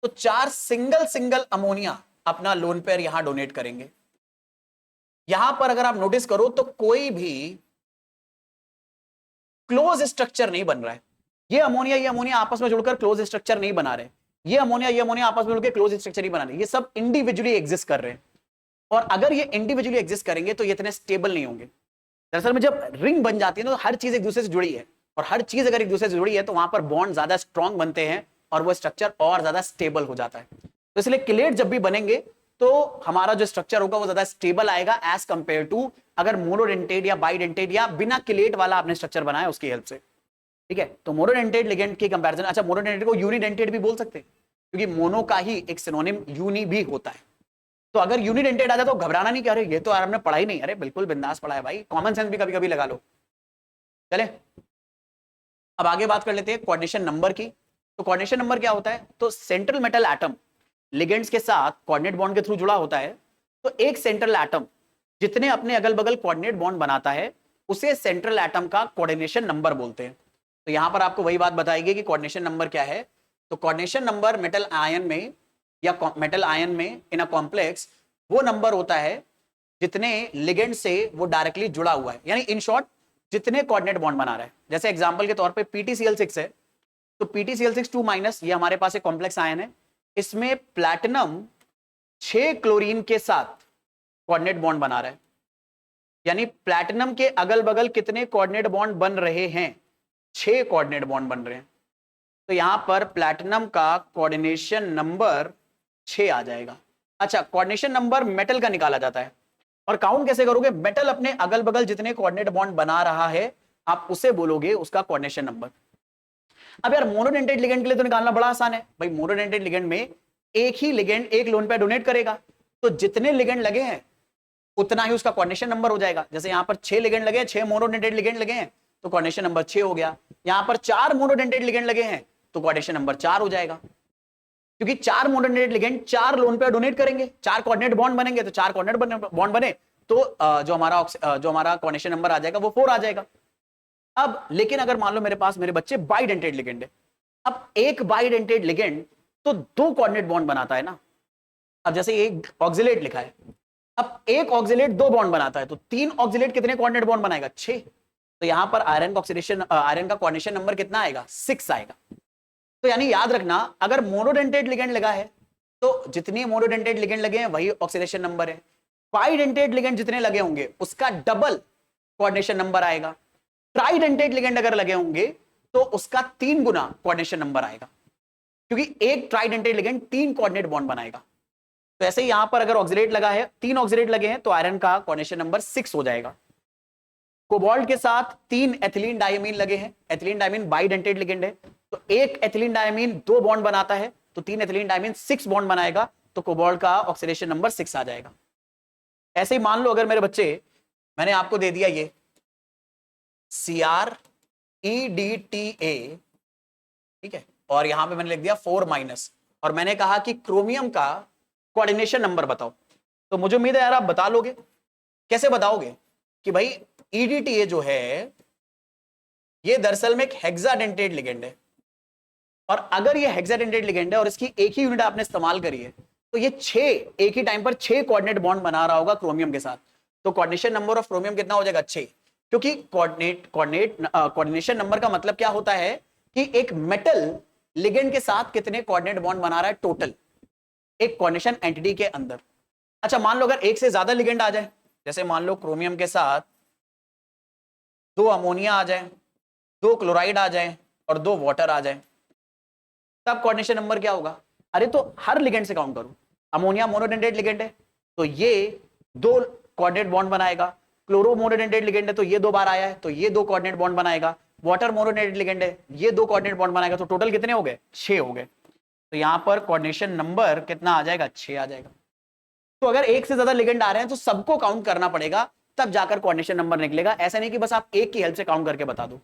तो 4 सिंगल अमोनिया अपना लोन पेयर यहां डोनेट करेंगे। यहां पर अगर आप नोटिस करो तो कोई भी क्लोज स्ट्रक्चर नहीं बन रहा है। ये अमोनिया आपस में जुड़कर क्लोज स्ट्रक्चर नहीं बना रहे, ये अमोनिया आपस में जुड़कर क्लोज स्ट्रक्चर नहीं बना रहे, ये सब इंडिविजुअली एग्जिस्ट कर रहे हैं। और अगर ये इंडिविजुअली एग्जिस्ट करेंगे तो ये इतने स्टेबल नहीं होंगे। दरअसल में जब रिंग बन जाती है तो हर चीज एक दूसरे से जुड़ी है, और हर चीज अगर एक दूसरे से जुड़ी है तो वहां पर बॉन्ड ज्यादा स्ट्रॉन्ग बनते हैं और वो स्ट्रक्चर और ज्यादा स्टेबल हो जाता है। तो इसलिए किलेट जब भी बनेंगे तो हमारा जो स्ट्रक्चर होगा वो ज्यादा स्टेबल आएगा एज कंपेयर टू अगर मोनोडेंटेट या बाइडेंटेट या बिना किलेट वाला आपने स्ट्रक्चर बनाया उसकी हेल्प से। ठीक है, तो मोनोडेंटेट लिगेंड की कंपैरिजन, अच्छा मोनोडेंटेट को यूनिडेंटेट भी बोल सकते हैं क्योंकि मोनो का ही एक सिनोनिम यूनि भी होता है। तो अगर यूनिडेंटेट आ जाए तो घबराना नहीं, क्या ये तो आपने पढ़ा ही नहीं, अरे बिल्कुल बिंदास पढ़ा है भाई, कॉमन सेंस भी कभी कभी लगा लो। चले अब आगे बात कर लेते हैं कोऑर्डिनेशन नंबर की। तो कोऑर्डिनेशन नंबर क्या होता है, तो सेंट्रल मेटल एटम लिगेंड्स के साथ कोऑर्डिनेट बॉन्ड के थ्रू जुड़ा होता है। तो एक सेंट्रल एटम जितने अपने अगल बगल कोऑर्डिनेट बॉन्ड बनाता है उसे सेंट्रल एटम का कोऑर्डिनेशन नंबर बोलते हैं। तो यहां पर आपको वही बात बताएगी कि कोऑर्डिनेशन नंबर क्या है। तो कोऑर्डिनेशन नंबर मेटल आयन में या मेटल आयन में इन अ कॉम्प्लेक्स वो नंबर होता है जितने लिगेंड से वो डायरेक्टली जुड़ा हुआ है, यानी इन शॉर्ट जितने कोऑर्डिनेट बॉन्ड बना रहा है। जैसे एग्जांपल के तौर पे PtCl6 है, तो PtCl6 2- ये हमारे पास एक कॉम्प्लेक्स आयन है, इसमें प्लैटिनम 6 क्लोरीन के साथ कोऑर्डिनेट बॉन्ड बना रहा है, यानी प्लैटिनम के अगल बगल कितने कोऑर्डिनेट बॉन्ड बन रहे हैं, 6 कोऑर्डिनेट बॉन्ड बन रहे हैं। तो यहां पर प्लैटिनम का कोऑर्डिनेशन नंबर 6 आ जाएगा। अच्छा, कोऑर्डिनेशन नंबर मेटल का निकाला जाता है और काउंट कैसे करोगे, मेटल अपने अगल बगल जितने कोऑर्डिनेट बॉन्ड बना रहा है आप उसे बोलोगे उसका कोऑर्डिनेशन नंबर। अब यार मोनोडेंटेट लिगेंड के लिए तो निकालना बड़ा आसान है भाई, मोनोडेंटेट लिगेंड में एक ही लिगेंड एक लोन पे डोनेट करेगा, तो जितने लिगेंड लगे हैं उतना ही उसका कोऑर्डिनेशन नंबर हो जाएगा। जैसे यहां पर 6 लिगेंड लगे हैं, 6 मोनोडेंटेट लिगेंड लगे हैं तो कोऑर्डिनेशन नंबर 6 हो गया। यहां पर 4 मोनोडेंटेट लिगेंड लगे हैं तो कोऑर्डिनेशन नंबर 4 हो जाएगा, क्योंकि 4 मोनोडेंटेट लिगेंड 4 लोन पे डोनेट करेंगे, 4 कोऑर्डिनेट बॉन्ड बनेंगे, तो 4 कोऑर्डिनेट बॉन्ड बने तो जो हमारा कोऑर्डिनेशन नंबर आ जाएगा वो 4 आ जाएगा। अब लेकिन अगर मान लो मेरे पास मेरे बच्चे बाइडेंटेट लिगेंड है, अब एक बाइडेंटेट लिगेंड तो 2 कोऑर्डिनेट बॉन्ड बनाता है ना। अब जैसे एक ऑक्सिलेट लिखा है, अब एक ऑक्सिलेट 2 बॉन्ड बनाता है, तो 3 ऑक्सिलेट कितने कोऑर्डिनेट बॉन्ड बनाएगा, 6। तो यहां पर आयरन का ऑक्सीडेशन आयरन का कोऑर्डिनेशन नंबर कितना आएगा, 6 आएगा। तो यानी याद रखना अगर मोनोडेंटेट लिगेंड लगा है तो जितने मोनोडेंटेट लिगेंड लगे हैं वही ऑक्सीडेशन नंबर है, बाइडेंटेट लिगेंड जितने लगे होंगे उसका डबल कोऑर्डिनेशन नंबर आएगा, ट्राइडेंटेट लिगेंड अगर लगे होंगे तो उसका 3 गुना कोऑर्डिनेशन नंबर आएगा, क्योंकि एक ट्राइडेंटेट लिगेंड 3 कोऑर्डिनेट बॉन्ड बनाएगा। तो ऐसे ही यहां पर अगर ऑक्सिलेट लगा है, 3 ऑक्सिलेट लगे हैं तो आयरन का कोऑर्डिनेशन नंबर 6 हो जाएगा। कोबाल्ट के साथ 3 एथिलीन डायमीन लगे हैं, एथिलीन डायमीन बाइडेंटेट लिगेंड है, तो एक एथिलीन डायमीन 2 बॉन्ड बनाता है, तो 3 एथिलीन डायमीन 6 बॉन्ड बनाएगा, तो कोबाल्ट का ऑक्सीडेशन नंबर 6 आ जाएगा। ऐसे ही मान लो अगर मेरे बच्चे मैंने आपको दे दिया ये CrEDTA, ठीक है, और यहां पे मैंने लिख दिया 4- और मैंने कहा कि क्रोमियम का कोऑर्डिनेशन नंबर बताओ, तो मुझे उम्मीद है यार आप बता लोगे। कैसे बताओगे कि भाई EDTA जो है ये दरअसल में एक हेक्साडेंटेट लिगेंड है, और अगर ये हेक्साडेंटेट लिगेंड है और इसकी एक ही यूनिट आपने इस्तेमाल करी है तो ये 6 एक ही टाइम पर 6 कोऑर्डिनेट बॉन्ड बना रहा होगा क्रोमियम के साथ, तो कोऑर्डिनेशन नंबर ऑफ क्रोमियम कितना हो जाएगा, 6। क्योंकि कोऑर्डिनेशन नंबर का मतलब क्या होता है कि एक मेटल लिगेंड के साथ कितने कोऑर्डिनेट बॉन्ड बना रहा है टोटल एक कोऑर्डिनेशन एंटिटी के अंदर। अच्छा, मान लो अगर एक से ज्यादा लिगेंड आ जाए, जैसे मान लो क्रोमियम के साथ 2 अमोनिया आ जाए, 2 क्लोराइड आ जाए और 2 वाटर आ जाए, तब कोऑर्डिनेशन नंबर क्या होगा। अरे तो हर लिगेंड से काउंट करो, अमोनिया मोनोडेंटेट लिगेंड है तो ये 2 कोऑर्डिनेट बॉन्ड बनाएगा, क्लोरो मोनोडेंटेट लिगेंड है तो ये 2 बार आया है तो ये 2 कोऑर्डिनेट बॉन्ड बनाएगा, वाटर मोनोडेंटेट लिगेंड है ये 2 कोऑर्डिनेट बॉन्ड बनाएगा, तो टोटल कितने हो गए, 6 हो गए। तो यहां पर कोऑर्डिनेशन नंबर कितना आ जाएगा, 6 आ जाएगा। तो अगर एक से ज्यादा लिगेंड आ रहे हैं तो सबको काउंट करना पड़ेगा, तब जाकर कोऑर्डिनेशन नंबर निकलेगा, ऐसा नहीं कि बस आप एक की हेल्प से काउंट करके बता दो।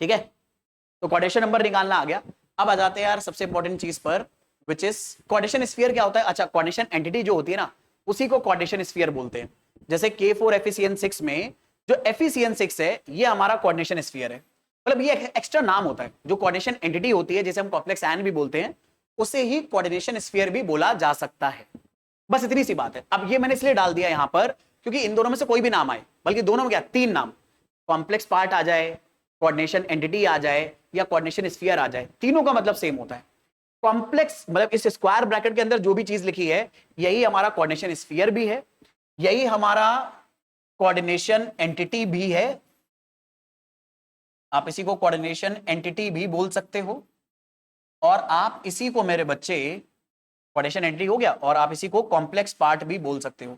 ठीक है, तो कोऑर्डिनेशन नंबर निकालना आ गया। अब आ जाते हैं यार सबसे इंपॉर्टेंट चीज पर, विच इज कोऑर्डिनेशन स्फीयर क्या होता है। अच्छा, कोऑर्डिनेशन एंटिटी जो होती है ना उसी को कोऑर्डिनेशन स्फीयर बोलते हैं। जैसे K4FeCN6 में जो FeCN6 है ये हमारा कोऑर्डिनेशन स्फीयर है, मतलब ये एक्स्ट्रा नाम होता है। जो कोऑर्डिनेशन एंटिटी होती है जिसे हम कॉम्प्लेक्स आयन भी बोलते हैं उसे ही कोऑर्डिनेशन स्फीयर भी बोला जा सकता है। बस इतनी सी बात है। अब ये मैंने इसलिए डाल दिया यहां पर क्योंकि इन दोनों में से कोई भी नाम आए, बल्कि दोनों में क्या 3 नाम, कॉम्प्लेक्स पार्ट आ जाए, कोऑर्डिनेशन एंटिटी आ जाए या कोऑर्डिनेशन स्फीयर आ जाए, तीनों का मतलब सेम होता है। कॉम्प्लेक्स मतलब इस स्क्वायर ब्रैकेट के अंदर जो भी चीज लिखी है यही हमारा कोऑर्डिनेशन स्फीयर भी है, यही हमारा कोऑर्डिनेशन एंटिटी भी है, आप इसी को कोऑर्डिनेशन एंटिटी भी बोल सकते हो, और आप इसी को मेरे बच्चे कोऑर्डिनेशन एंट्री हो गया, और आप इसी को कॉम्प्लेक्स पार्ट भी बोल सकते हो।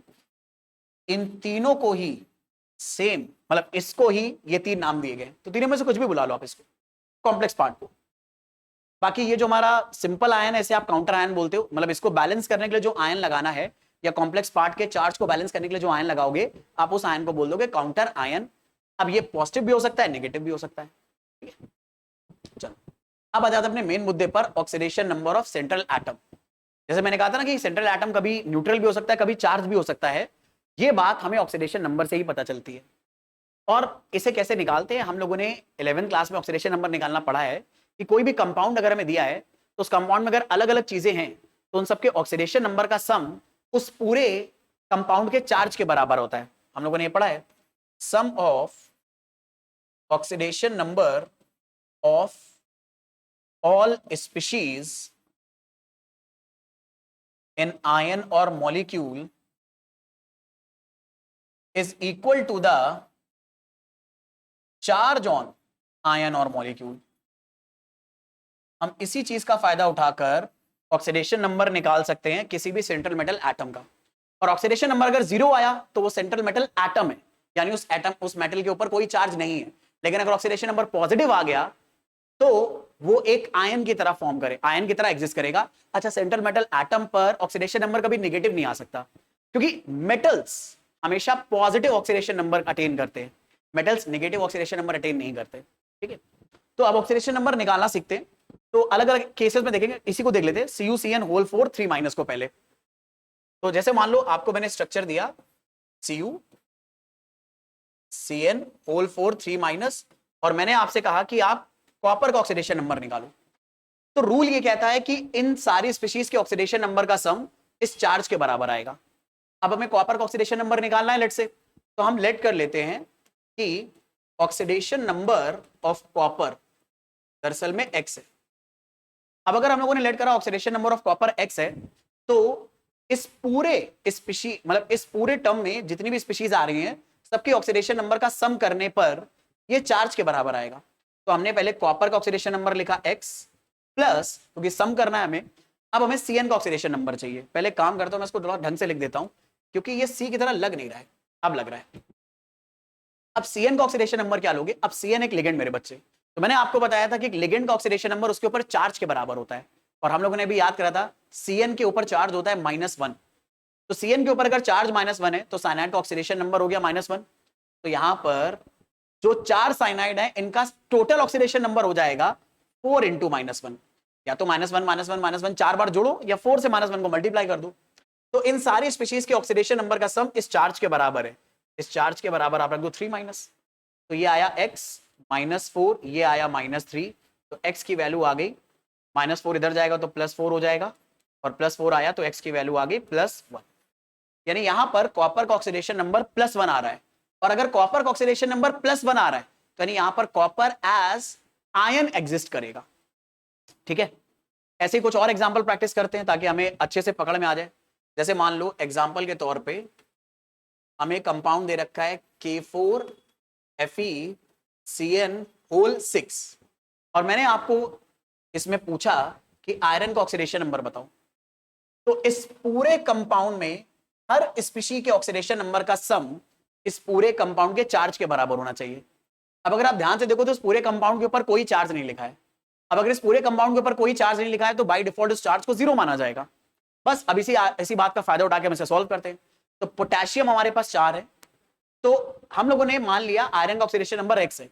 इन तीनों को ही सेम, मतलब इसको ही ये 3 नाम दिए गए, तो तीनों में से कुछ भी बुला लो आप इसको, कॉम्प्लेक्स पार्ट को। बाकी ये जो हमारा सिंपल आयन है, इसे आप काउंटर आयन बोलते हो, मतलब इसको बैलेंस करने के लिए जो आयन लगाना है, या कॉम्प्लेक्स पार्ट के चार्ज को बैलेंस करने के लिए जो आयन लगाओगे, आप उस आयन को बोल दोगे काउंटर आयन। अब ये पॉजिटिव भी हो सकता है, नेगेटिव भी हो सकता है। ठीक है, चलो अब आ जाते हैं अपने मेन मुद्दे पर, oxidation number of central atom. जैसे मैंने कहा था ना कि सेंट्रल एटम कभी न्यूट्रल भी हो सकता है, कभी चार्ज भी हो सकता है। ये बात हमें ऑक्सीडेशन नंबर से ही पता चलती है। और इसे कैसे निकालते हैं, हम लोगों ने 11th क्लास में ऑक्सीडेशन नंबर निकालना पढ़ा है कि कोई भी कंपाउंड अगर हमें दिया है, तो उस कंपाउंड में अगर अलग अलग चीजें हैं, तो उन सबके ऑक्सीडेशन नंबर का सम उस पूरे कंपाउंड के चार्ज के बराबर होता है। हम लोगों ने ये पढ़ा है, sum of oxidation number of all species in ion और molecule is equal to the charge on ion और मॉलिक्यूल। हम इसी चीज का फायदा उठाकर ऑक्सीडेशन नंबर निकाल सकते हैं किसी भी सेंट्रल मेटल एटम का। और ऑक्सीडेशन नंबर अगर 0 आया तो वो सेंट्रल मेटल एटम है, यानी उस एटम, उस मेटल के ऊपर कोई चार्ज नहीं है। लेकिन अगर ऑक्सीडेशन नंबर पॉजिटिव आ गया तो वो एक आयन की तरह फॉर्म करे, आयन की तरह एग्जिस्ट करेगा। अच्छा, सेंट्रल मेटल एटम पर ऑक्सीडेशन नंबर कभी नेगेटिव नहीं आ सकता, क्योंकि मेटल्स हमेशा पॉजिटिव ऑक्सीडेशन नंबर अटेन करते हैं, metals negative oxidation number attain नहीं करते। ठीक है, तो अब ऑक्सीडेशन नंबर निकालना सीखते हैं। तो अलग अलग केसेस में देखेंगे, इसी को देख लेते हैं, CuCN होल 4 3 माइनस को पहले। तो जैसे मान लो आपको मैंने स्ट्रक्चर दिया CuCN होल 4 3 माइनस, और मैंने आपसे कहा कि आप कॉपर का ऑक्सीडेशन नंबर निकालो। तो रूल ये कहता है कि इन सारी स्पीशीज के ऑक्सीडेशन नंबर का सम इस चार्ज के बराबर आएगा। अब हमें कॉपर का ऑक्सीडेशन नंबर निकालना है लेट से, तो हम लेट कर लेते हैं कि ऑक्सीडेशन नंबर ऑफ कॉपर दरअसल में x है। अब अगर हम लोगों ने लेट करा oxidation number of copper x है, तो इस पूरे स्पीशीज, मतलब इस पूरे टर्म में जितनी भी स्पीशीज आ रही हैं, सबके ऑक्सीडेशन नंबर का सम करने पर ये चार्ज के बराबर आएगा। तो हमने पहले कॉपर का ऑक्सीडेशन नंबर लिखा x प्लस, क्योंकि सम करना है हमें, अब हमें Cn का ऑक्सीडेशन नंबर चाहिए। पहले काम करता हूं, मैं इसको थोड़ा ढंग से लिख देता हूं, क्योंकि ये C की तरह लग नहीं रहा है, अब लग रहा है। अब Cn का ऑक्सीडेशन नंबर क्या लोगे, अब Cn एक लिगेंड मेरे बच्चे, तो मैंने आपको बताया था कि एक लिगेंड का ऑक्सीडेशन नंबर उसके ऊपर चार्ज के बराबर होता है, और हम लोगों ने भी याद करा था Cn के ऊपर चार्ज होता है -1। तो Cn के ऊपर अगर चार्ज -1 है तो साइनाइड का ऑक्सीडेशन नंबर हो गया -1। तो यहां पर जो 4 साइनाइड है, इनका टोटल ऑक्सीडेशन नंबर हो जाएगा 4 इंटू -1, या तो -1 4 बार जोड़ो, या 4 से -1 को मल्टीप्लाई कर दो। तो इन सारी स्पीशीज के ऑक्सीडेशन नंबर का सम इस चार्ज के बराबर है, इस चार्ज के बराबर आप रख दो 3-। तो ये आया x -4, ये आया -3, तो x की वैल्यू आ गई, -4 इधर जाएगा तो +4 हो जाएगा, और +4 आया तो x की वैल्यू आ गई +1। यानी यहां पर कॉपर का ऑक्सीडेशन नंबर +1 आ रहा है। और अगर कॉपर का ऑक्सीडेशन नंबर +1 आ रहा है, तो यानी यहां पर कॉपर एज आयन एग्जिस्ट करेगा। ठीक है, ऐसे ही कुछ और एग्जांपल प्रैक्टिस करते हैं ताकि हमें अच्छे से पकड़ में आ जाए। जैसे मान लो एग्जांपल के तौर पे हमें कंपाउंड दे रखा है K4FeCN होल 6, और मैंने आपको इसमें पूछा कि आयरन का ऑक्सीडेशन नंबर बताओ। तो इस पूरे कंपाउंड में हर स्पीशी के ऑक्सीडेशन नंबर का सम इस पूरे कंपाउंड के चार्ज के बराबर होना चाहिए। अब अगर आप ध्यान से देखो तो इस पूरे कंपाउंड के ऊपर कोई चार्ज नहीं लिखा है। अब अगर इस पूरे कंपाउंड के ऊपर कोई चार्ज नहीं लिखा है तो बाय डिफॉल्ट उस चार्ज को 0 माना जाएगा। बस अब इसी बात का फायदा उठा के हम इसे सॉल्व करते हैं। तो पोटेशियम हमारे पास 4 है, तो हम लोगों ने मान लिया आयरन का ऑक्सीडेशन नंबर x है।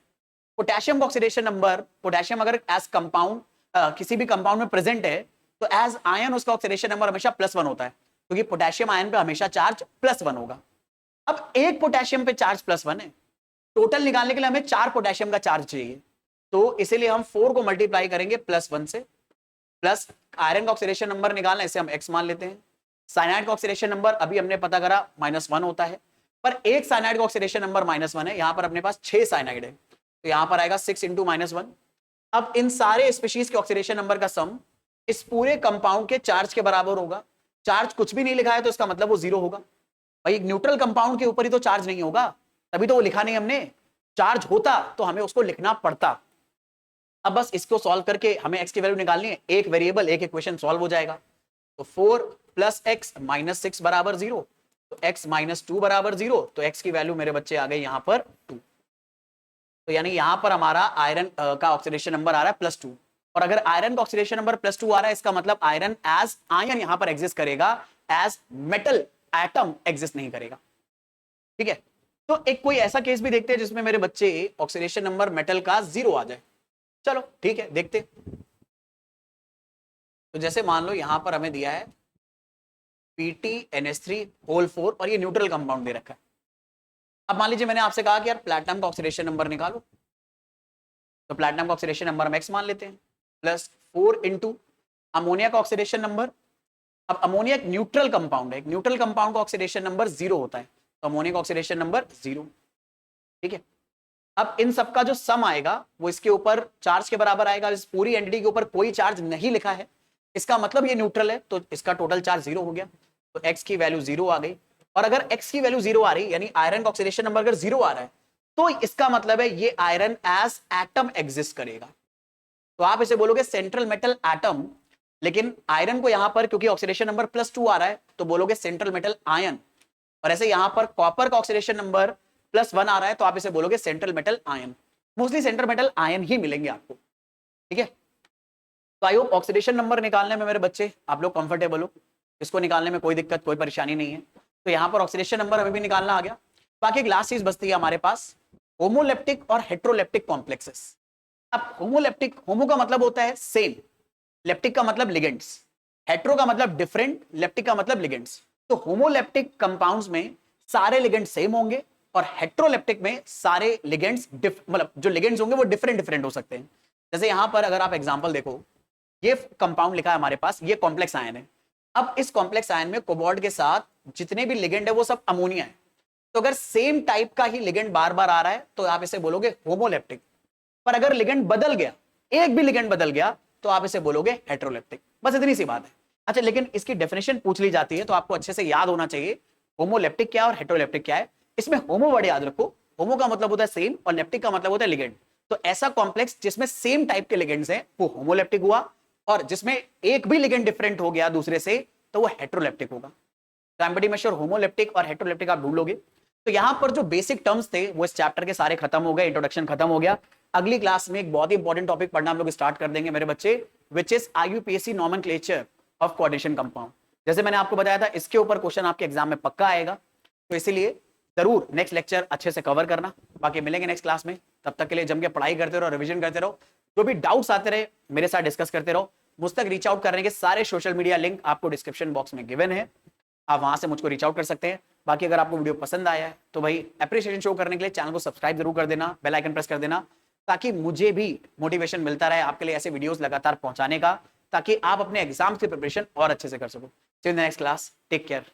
पोटेशियम का ऑक्सीडेशन नंबर, पोटेशियम अगर एज कंपाउंड किसी भी कंपाउंड में प्रेजेंट है, तो एज आयन उसका ऑक्सीडेशन नंबर हमेशा +1 होता है, क्योंकि पोटेशियम आयन पे हमेशा चार्ज +1 होगा। अब एक पोटेशियम पे चार्ज +1 है, टोटल निकालने के लिए हमें 4 पोटेशियम का चार्ज चाहिए, तो इसीलिए हम 4 को मल्टीप्लाई करेंगे +1 से, प्लस आयरन का ऑक्सीडेशन नंबर निकालना, इसे हम x मान लेते हैं। साइनाइड का ऑक्सीडेशन नंबर अभी हमने पता करा -1 होता है, पर एक साइनाइड का ऑक्सीडेशन नंबर -1 है, यहां पर अपने पास 6 साइनाइड है, तो यहां पर आएगा 6 इंटू -1। अब इन सारे स्पीशीज के ऑक्सीडेशन नंबर का सम इस पूरे कंपाउंड के चार्ज के बराबर होगा। चार्ज कुछ भी नहीं लिखा है तो इसका मतलब वो 0 होगा। भाई एक न्यूट्रल कंपाउंड के ऊपर ही तो चार्ज नहीं होगा, तभी तो वो लिखा नहीं हमने। चार्ज होता तो हमें उसको लिखना पड़ता। अब बस इसको सॉल्व करके हमें x की वैल्यू निकालनी है, एक वेरिएबल एक इक्वेशन सॉल्व हो जाएगा। तो 4 प्लस एक्स माइनस 6 बराबर 0, तो x माइनस 2 बराबर 0, तो x की वैल्यू मेरे बच्चे आ गए यहां पर 2। तो यानी यहां पर हमारा आयरन का ऑक्सीडेशन नंबर आ रहा है +2, और अगर आयरन का ऑक्सीडेशन नंबर +2 आ रहा है, इसका मतलब आयरन एज आयन यहां पर एग्जिस्ट करेगा, एज मेटल एटम एग्जिस्ट नहीं करेगा। ठीक है, तो एक कोई ऐसा केस भी देखते हैं जिसमें मेरे बच्चे ऑक्सीडेशन नंबर मेटल का 0 आ जाए। चलो ठीक है, देखते। तो जैसे मान लो यहां पर हमें दिया है PtNH3 होल 4 और ये न्यूट्रल कंपाउंड दे रखा है। अब मान लीजिए मैंने आपसे कहा कि यार प्लैटिनम का ऑक्सीडेशन नंबर निकालो, तो प्लैटिनम का ऑक्सीडेशन नंबर हम x मान लेते हैं, +4 इंटू अमोनिया का ऑक्सीडेशन नंबर। अब अमोनिया एक न्यूट्रल कंपाउंड है, एक न्यूट्रल कंपाउंड का ऑक्सीडेशन नंबर 0 होता है, तो अमोनिया का ऑक्सीडेशन नंबर 0। ठीक है, अब इन सब का जो सम आएगा वो इसके ऊपर चार्ज के बराबर आएगा। इस पूरी एंटिटी के ऊपर कोई चार्ज नहीं लिखा है, इसका मतलब ये न्यूट्रल है, तो इसका टोटल चार्ज 0 हो गया, तो x की वैल्यू 0 आ गई। और अगर x की वैल्यू 0 आ रही, यानी आयरन का ऑक्सीडेशन नंबर अगर 0 आ रहा है, तो इसका मतलब है ये आयरन एज एटम एग्जिस्ट करेगा। तो आप इसे बोलोगे सेंट्रल मेटल एटम, लेकिन आयरन को यहां पर क्योंकि ऑक्सीडेशन नंबर +2 आ रहा है, तो बोलोगे सेंट्रल मेटल आयन। और ऐसे यहां पर कॉपर का ऑक्सीडेशन नंबर +1 आ रहा है, तो आप इसे बोलोगे central metal ion. Mostly central metal ion ही मिलेंगे आपको। ठीक है, तो आई होप ऑक्सीडेशन नंबर निकालने में मेरे बच्चे आप लोग कंफर्टेबल हो, इसको निकालने में कोई दिक्कत कोई परेशानी नहीं है। तो यहां पर ऑक्सीडेशन नंबर हमें भी निकालना आ गया। बाकी एक लास्ट चीज बचती है हमारे पास, होमोलेप्टिक और हेट्रोलेप्टिक कॉम्प्लेक्सेस। अब होमोलेप्टिक, होमो का मतलब होता है सेम, लेप्टिक का मतलब लिगेंड्स, हेट्रो का मतलब डिफरेंट, लेप्टिक का मतलब लिगेंड्स। तो होमोलेप्टिक कंपाउंड्स में सारे लिगेंड्स सेम होंगे, और हेट्रोलेप्टिक में सारे लिगेंड्स मतलब जो लिगेंड्स होंगे वो डिफरेंट डिफरेंट हो सकते हैं। जैसे यहां पर अगर आप एग्जांपल देखो, ये कंपाउंड लिखा है हमारे पास, ये कॉम्प्लेक्स आयन है। अब इस कॉम्प्लेक्स आयन में कोबाल्ट के साथ जितने भी लिगेंड है वो सब अमोनिया है। तो अगर सेम टाइप का ही लिगेंड बार बार आ रहा है तो आप इसे बोलोगे होमोलेप्टिक। पर अगर लिगेंड बदल गया, एक भी लिगेंड बदल गया, तो आप इसे बोलोगे हेट्रोलेप्टिक। बस इतनी सी बात है। अच्छा, लेकिन इसकी डेफिनेशन पूछ ली जाती है तो आपको अच्छे से याद होना चाहिए होमोलेप्टिक क्या और हेट्रोलेप्टिक क्या है। इसमें होमो वर्ड याद रखो, होमो का मतलब होता है सेम और लेप्टिक का मतलब होता है लिगेंड। तो ऐसा कॉम्प्लेक्स जिसमें सेम टाइप के लिगेंड्स हैं वो होमोलेप्टिक हुआ, और जिसमें एक भी लिगेंड डिफरेंट हो गया दूसरे से तो वो हेट्रोलेप्टिक होगा। तो I am pretty much sure homoleptic और हेट्रोलेप्टिक आप ढूंढ लोगे। तो यहां पर जो बेसिक टर्म्स थे वो इस चैप्टर के सारे खत्म हो गए, इंट्रोडक्शन खत्म हो गया। अगली क्लास में एक बहुत ही इंपॉर्टेंट टॉपिक पढ़ना हम लोग स्टार्ट कर देंगे मेरे बच्चे, which is IUPAC nomenclature of coordination compound. जैसे मैंने आपको बताया था इसके ऊपर क्वेश्चन आपके एग्जाम में पक्का आएगा, तो इसीलिए जरूर नेक्स्ट लेक्चर अच्छे से कवर करना। बाकी मिलेंगे नेक्स्ट क्लास में, तब तक के लिए जम के पढ़ाई करते रहो, रिवीजन करते रहो, जो भी डाउट्स आते रहे मेरे साथ डिस्कस करते रहो। मुझ तक रीच आउट करने के सारे सोशल मीडिया लिंक आपको डिस्क्रिप्शन बॉक्स में गिवन है, आप वहां से मुझको रीच आउट कर सकते हैं। बाकी अगर आपको वीडियो पसंद आया है तो भाई एप्रिसिएशन शो करने के लिए चैनल को सब्सक्राइब जरूर कर देना, बेल आइकन प्रेस कर देना, ताकि मुझे भी मोटिवेशन मिलता रहे आपके लिए ऐसे वीडियोस लगातार पहुंचाने का, ताकि आप अपने एग्जाम्स की प्रिपरेशन और अच्छे से कर सको। See you in the next class, take care.